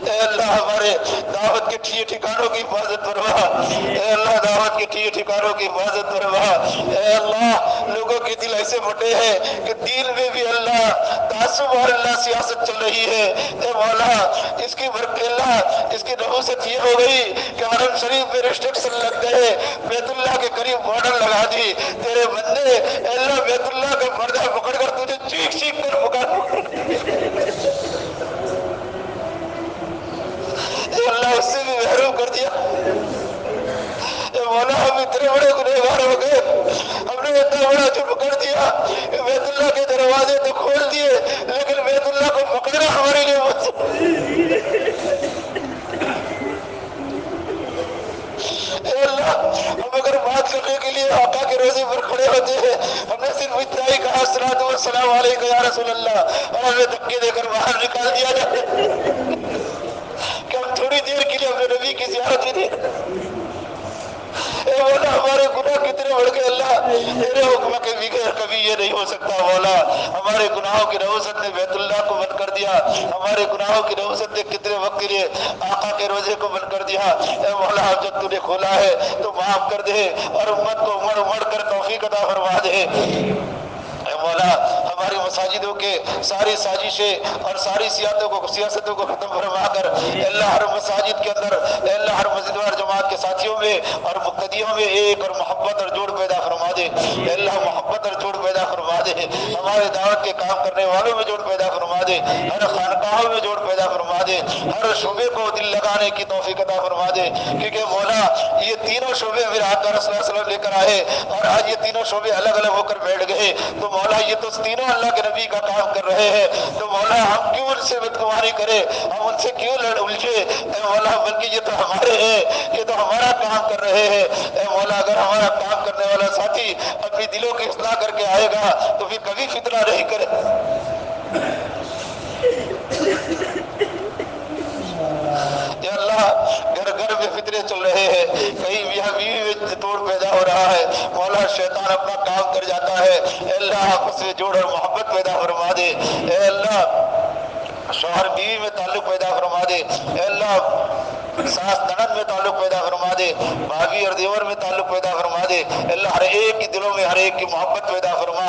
اے اللہ ہمارے دعوت کے ٹھکانوں کی حفاظت فرما، اے اللہ دعوت کے ٹھکانوں کی حفاظت فرما، اے اللہ لوگوں کے دل ایسے پھٹے ہیں کہ دین میں بھی اللہ تعصب اور اللہ سیاست چل رہی ہے، اے مولا اس کی اللہ اس کی نحوست یہ ہو گئی کہ حرم شریف میں ریسٹرکشن لگ گئے، بیت اللہ کے قریب بارڈر لگا دی، تیرے بندے اے اللہ بیت اللہ کا پردہ پکڑ کر تجھے چیخ چیخ کر پکار، اللہ اس سے بھی محروم کر دیا، اے مولا ہم اتنے بڑے گنہگار ہو گئے، ہم نے اتنا بڑا جرم کر دیا کہ بیت اللہ کے دروازے تو کھول دیے لیکن بیت اللہ کو پکڑنا ہمارے لیے اے اللہ ہم اگر بات کرنے کے لیے آقا کے روزے پر کھڑے ہوتے ہیں، ہم نے صرف اتنا ہی کہا الصلاۃ والسلام علیک یا رسول اللہ، اور ہمیں دھکے دے کر باہر نکال دیا جائے کہ ہم تھوڑی دیر کے لیے اپنے نبی کی زیارت بھی دیں، اے مولا ہمارے گناہ کتنے بڑھ گئے، اللہ تیرے حکم کے بغیر کبھی یہ نہیں ہو سکتا، مولا ہمارے گناہوں کی نحوست نے بیت اللہ کو بند کر دیا، ہمارے گناہوں کی نحوست نے کتنے وقت کے لیے آقا کے روزے کو بند کر دیا، اے مولا جب تو نے کھولا ہے تو معاف کر دے اور امت کو مڑ مڑ کر توفیق عطا فرما دے، اے مولا ہماری مساجدوں کے ساری سازشیں اور ساری سیاستوں کو ختم فرما کر اے اللہ ہر مساجد کے اندر اے اللہ ہر مسجد اور جماعت کے ساتھیوں میں اور مقتدیوں میں ایک اور محبت اور جوڑ پیدا فرما دے، اے اللہ محبت اور جوڑ پیدا فرما دے، ہمارے دعوت کے کام کرنے والوں میں جوڑ پیدا فرما دے، ہر خانقاہوں میں جوڑ پیدا فرما دے، ہر شعبے کو دل لگانے کی توفیق عطا فرما دے، کیونکہ مولا یہ تینوں شعبے میرے آقا رسول اللہ صلی اللہ علیہ وسلم لے کر آئے اور آج یہ تینوں شعبے الگ الگ ہو کر بیٹھ گئے، تو مولا یہ تو تینوں اللہ کے نبی کا کام کر رہے ہیں، تو مولا ہم کیوں ان سے بدگمانی کریں، ہم ان سے کیوں الجھے، اے مولا بلکہ یہ تو ہمارے ہیں، یہ تو ہمارا کام کر رہے ہیں، اے مولا اگر ہمارا کام کرنے والا ساتھی اپنی دلوں کی اصلاح کر کے آئے گا تو پھر کبھی فتنہ نہیں کرے، یا اللہ گھر گھر میں فتنے چل رہے ہیں، کہیں میاں بیوی میں توڑ پیدا ہو رہا ہے، مولا شیطان اپنا کام کر جاتا ہے، اے اللہ آپس میں جوڑ اور محبت پیدا فرما دے، اے اللہ شوہر بیوی میں تعلق پیدا فرما دے، اے اللہ ساس نند میں تعلق پیدا فرما دے، بھابھی اور دیور میں تعلق پیدا فرما دے، اے اللہ ہر ایک کی دلوں میں ہر ایک کی محبت پیدا فرما،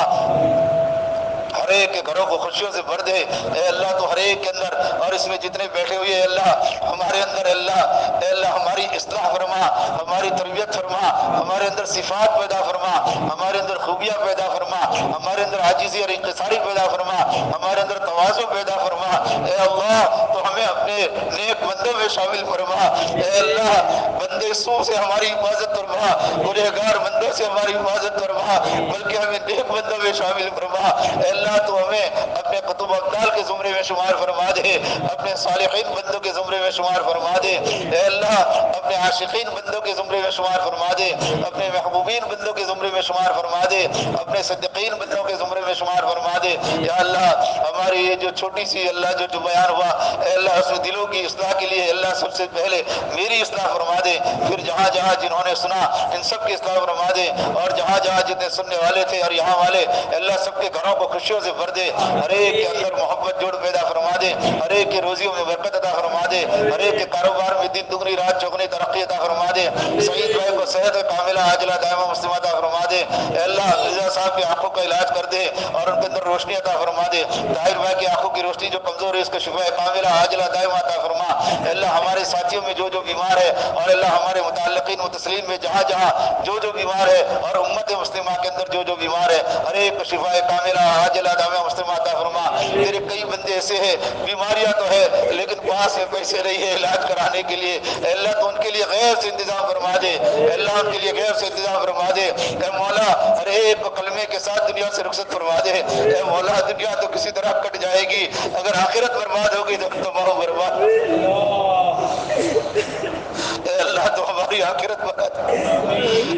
ہر ایک کے گھروں کو خوشیوں سے بھر دے، اے اللہ تو ہر ایک کے اندر اور اس میں جتنے بیٹھے ہوئے اے اللہ ہمارے اندر اے اللہ ہماری اصلاح فرما، ہماری تربیت فرما، ہمارے اندر صفات پیدا فرما، ہمارے اندر خوبیاں پیدا فرما، ہمارے اندر عاجزی اور انکساری پیدا فرما، ہمارے اندر تواضع پیدا فرما، اے اللہ تو ہمیں اپنے نیک بندوں میں شامل فرما، اے اللہ بندے سو سے ہماری حفاظت فرما، گنہگار بندوں سے ہماری حفاظت فرما، بلکہ ہمیں نیک بندوں میں شامل فرما، اے اللہ تو ہمیں اپنے قطب ابدال کے زمرے میں شمار فرما دے، اپنے صالحین بندوں کے زمرے میں شمار فرما دے، اے اللہ اپنے عاشقین بندوں کے زمرے میں شمار فرما دے، اپنے محبوبین بندوں کے زمرے میں شمار فرما دے، اپنے صدیقین بندوں کے زمرے میں شمار فرما دے۔ یا اللہ ہماری یہ جو چھوٹی سی اللہ جو بیان ہوا، اے اللہ اس میں دلوں کی اصلاح کے لیے اللہ سب سے پہلے میری اصلاح فرما دے، پھر جہاں جہاں جنہوں نے سنا ان سب کی اصلاح فرما دے، اور جہاں جہاں جتنے سننے والے تھے اور یہاں والے، اللہ سب کے گھروں کو خوشیوں سے بھر دے، ہر ایک کے اندر محبت جوڑ پیدا فرما دے، ہر ایک کی روزیوں میں برکت عطا فرما دے، ہر ایک کے کاروبار میں دن دگنی رات چوگنی ترقی عطا فرما دے، سعید بھائی کو صحت کاملہ عاجلہ دائمہ مسلمہ عطا فرما دے، اے اللہ مرزا صاحب کی آنکھوں کا علاج کر دے اور ان کے اندر روشنی عطا فرما دے، طاہر بھائی کی آنکھوں کی روشنی جو کمزور ہے اس کو شفا کاملہ عاجلہ دائمہ عطا فرما، اے اللہ ہمارے ساتھیوں میں جو بیمار ہے، اور اللہ ہمارے متعلقین متصلین میں جہاں جہاں جو بیمار ہے، اور امت مسلمہ کے اندر جو بیمار ہے، ہر ایک کو شفا کاملہ عاجلہ دائمہ مسلمہ عطا فرما۔ تیرے کئی بندے ایسے ہیں بیماریاں تو ہے لیکن پاس میں پیسے نہیں ہے علاج کرانے کے لیے، اے اللہ تو ان کے لیے غیر سے انتظام فرما دے، اے اللہ ان کے لیے غیر سے انتظام فرما دے، اے مولا ہر ایک کو کلمے کے ساتھ دنیا سے رخصت فرما دے، اے مولا دنیا تو کسی طرح کٹ جائے گی، اگر آخرت برباد ہوگی تو تمام برباد، اے اللہ تو ہماری آخرت برباد،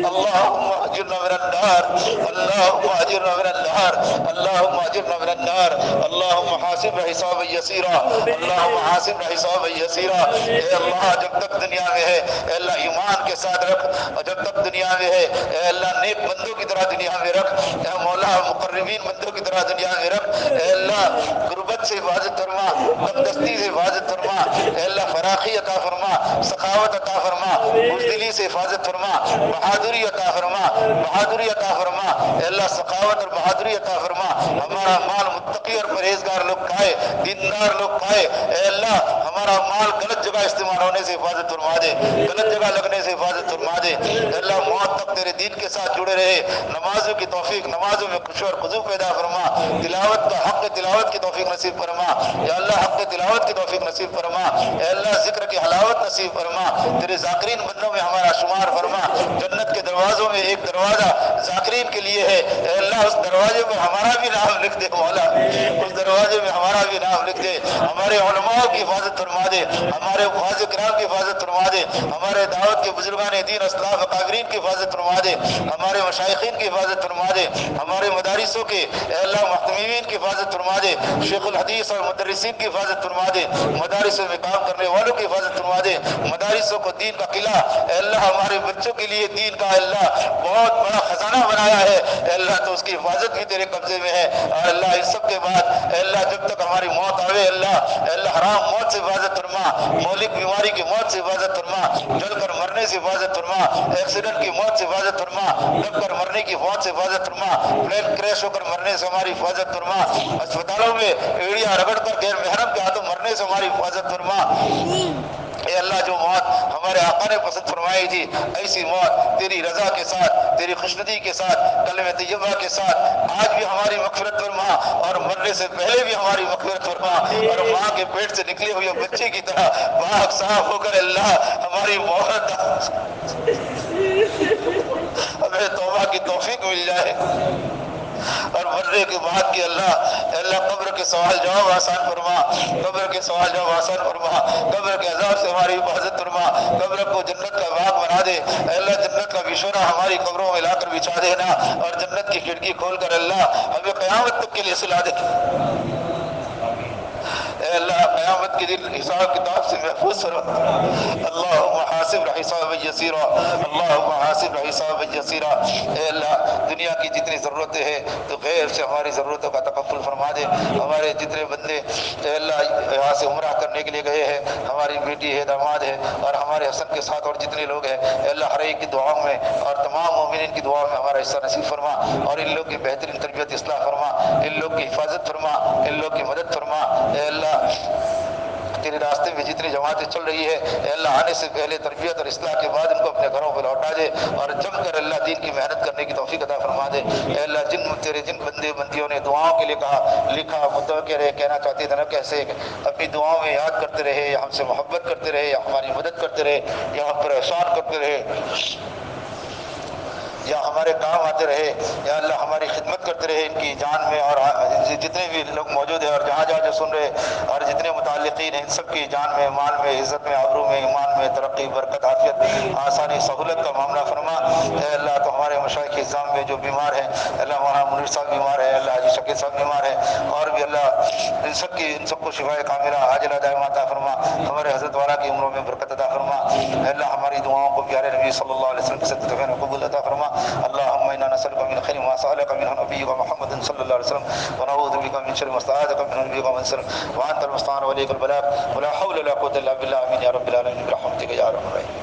اللہم اجرنا من النار، اللہم اجرنا من النار، اللہم اجرنا من النار، اللہم حاسبنا حسابا یسیرا، اللہم حاسبنا حسابا یسیرا۔ اے اللہ جب تک دنیا میں ہے اے اللہ ایمان کے ساتھ رکھ، اور جب تک دنیا میں ہے اے اللہ نیک بندوں کی طرح دنیا میں رکھ، اے مولا مقربین بندوں کی طرح دنیا میں رکھ، اے اللہ غربت سے حفاظت فرما، تنگدستی سے حفاظت فرما، اے اللہ فراخی عطا فرما، سخاوت عطا فرما، بزدلی سے حفاظت فرما، بہادری عطا فرما، بہادری عطا فرما، اے اللہ سخاوت اور بہادری عطا فرما، ہمارا مال متقی اور پرہیزگار لوگ کھائے، دیندار لوگ کھائے، اے اللہ ہمارا مال غلط جگہ استعمال ہونے سے حفاظت فرما دے، غلط جگہ لگنے سے حفاظت فرما دے، اے اللہ موت تک تیرے دین کے ساتھ جڑے رہے، نمازوں کی توفیق، نمازوں میں خشوع اور خضوع پیدا فرما، تلاوت کا حق تلاوت کی توفیق نصیب فرما، یا اللہ حق تلاوت کی توفیق نصیب فرما، اے اللہ ذکر کی حلاوت نصیب فرما، تیرے ذاکرین بندوں میں ہمارا شمار فرما، جنت کے دروازوں میں ایک دروازہ ذاکرین کے لیے ہے، اے اللہ اس دروازے میں ہمارا بھی نام لکھ دے مولا، اس دروازے میں ہمارا بھی نام لکھ دے، ہمارے علماء کی حفاظت فرما دے، ہمارے حفاظ کرام کی حفاظت فرما دے، ہمارے دعوت کے بزرگان دین اسلاف اکابرین کی حفاظت فرما دے، ہمارے مشائخین کی حفاظت فرما دے، ہمارے مدارسوں کے اے اللہ محتمین کی حفاظت فرما دے، شیخ الحدیث اور مدرسین کی حفاظت فرما دے، مدارسوں میں کام کرنے والوں کی حفاظت فرما دے، مدارسوں کو دین کا قلعہ اے اللہ ہمارے بچوں کے لیے دین کا اللہ بہت بڑا خزانہ بنایا ہے، اے اللہ تو اس کی حفاظت بھی تیرے قبضے میں ہے، اور اللہ ان سب کے بعد اے اللہ جب تک ہماری موت آوے اے اللہ حرام موت سے حفاظت فرما، مولک بیماری کی موت سے حفاظت فرما، جل کر مرنے سے حفاظت فرما، ایکسیڈنٹ کی موت سے حفاظت فرما، دب کر مرنے کی موت سے حفاظت فرما، پلین کریش ہو کر مرنے سے ہماری حفاظت فرما، اسپتالوں میں ایڑیاں رگڑ کر غیر محرم کے ہاتھوں مرنے سے ہماری حفاظت فرما، اے اللہ جو موت ہمارے آقا نے پسند فرمائی تھی ایسی موت تیری رضا کے ساتھ، تیری خوشنودی کے ساتھ، کلمہ طیبہ کے ساتھ آج بھی ہماری مغفرت فرما، اور مرنے سے پہلے بھی ہماری مغفرت فرما، اور ماں کے پیٹ سے نکلے ہوئے بچے کی طرح پاک صاف ہو کر اللہ ہماری موت ہمیں توبہ کی توفیق مل جائے، اور مرنے کے بعد کے اللہ قبر کے سوال جواب آسان فرما، قبر کے سوال جواب آسان فرما، قبر کے عذاب سے ہماری حفاظت فرما، قبر کو جنت کا باغ بنا دے، اے اللہ جنت کا بچھونا ہماری قبروں میں لا کر بچھا دینا، اور جنت کی کھڑکی کھول کر اللہ ہمیں قیامت تک کے لیے سلا دے، اے اللہ قیامت کے دن حساب کتاب سے محفوظ فرما، اللہم حاسب حسابا یسیرا، اللہم حاسب حسابا یسیرا، اے اللہ دنیا کی جتنی ضرورتیں ہیں تو غیر سے ہماری ضرورتوں کا تکفل فرما دے، ہمارے جتنے بندے اے اللہ یہاں سے عمرہ کرنے کے لیے گئے ہیں، ہماری بیٹی ہے، داماد ہے، اور ہمارے حسن کے ساتھ اور جتنے لوگ ہیں اے اللہ ہر ایک کی دعاؤں میں اور تمام مومنین کی دعاؤں میں ہمارا حصہ نصیب فرما، اور ان لوگ کی بہترین تربیت اصلاح فرما، ان لوگ کی حفاظت فرما، ان لوگ کی مدد فرما، اے اللہ تیرے راستے میں جتنی جماعتیں چل رہی ہے اے اللہ آنے سے پہلے تربیت اور اصلاح کے بعد ان کو اپنے گھروں پہ لوٹا دے اور جم کر اللہ دین کی محنت کرنے کی توفیق عطا فرما دے اے اللہ جن بندے بندیوں نے دعاؤں کے لیے لکھا متوقع رہے کہنا چاہتے تھے نہ کیسے اپنی دعاؤں میں یاد کرتے رہے یا ہم سے محبت کرتے رہے یا ہماری مدد کرتے رہے یا ہم پر احسان کرتے رہے یا ہمارے کام آتے رہے یا اللہ ہماری خدمت کرتے رہے ان کی جان میں اور جتنے بھی لوگ موجود ہیں اور جہاں جہاں جو سن رہے اور جتنے متعلقین ہیں ان سب کی جان میں مال میں عزت میں آبرو میں ایمان میں ترقی برکت عافیت آسانی سہولت کا معاملہ فرما اے اللہ تو ہمارے مشائخ نظام میں جو بیمار ہیں اللہ مولانا منیر صاحب بیمار ہے اللہ حاجی شکیل صاحب بیمار ہے اور بھی اللہ ان سب کو شفائے کاملہ عاجلہ دائمہ عطا فرما ہمارے حضرت والا کی عمروں میں برکت عطا فرما اے اللہ ہماری دعاؤں کو پیارے نبی صلی اللہ علیہ وسلم سے دفعہ قبول عطا فرما اللهم انا نسالك من خير ما سالك منه نبيك محمد صلى الله عليه وسلم ونعوذ بك من شر ما استعاذك منه نبيك محمد وانت المستعان وليك البلاغ ولا حول ولا قوه الا بالله امين يا رب العالمين برحمتك يا ارحم الراحمين.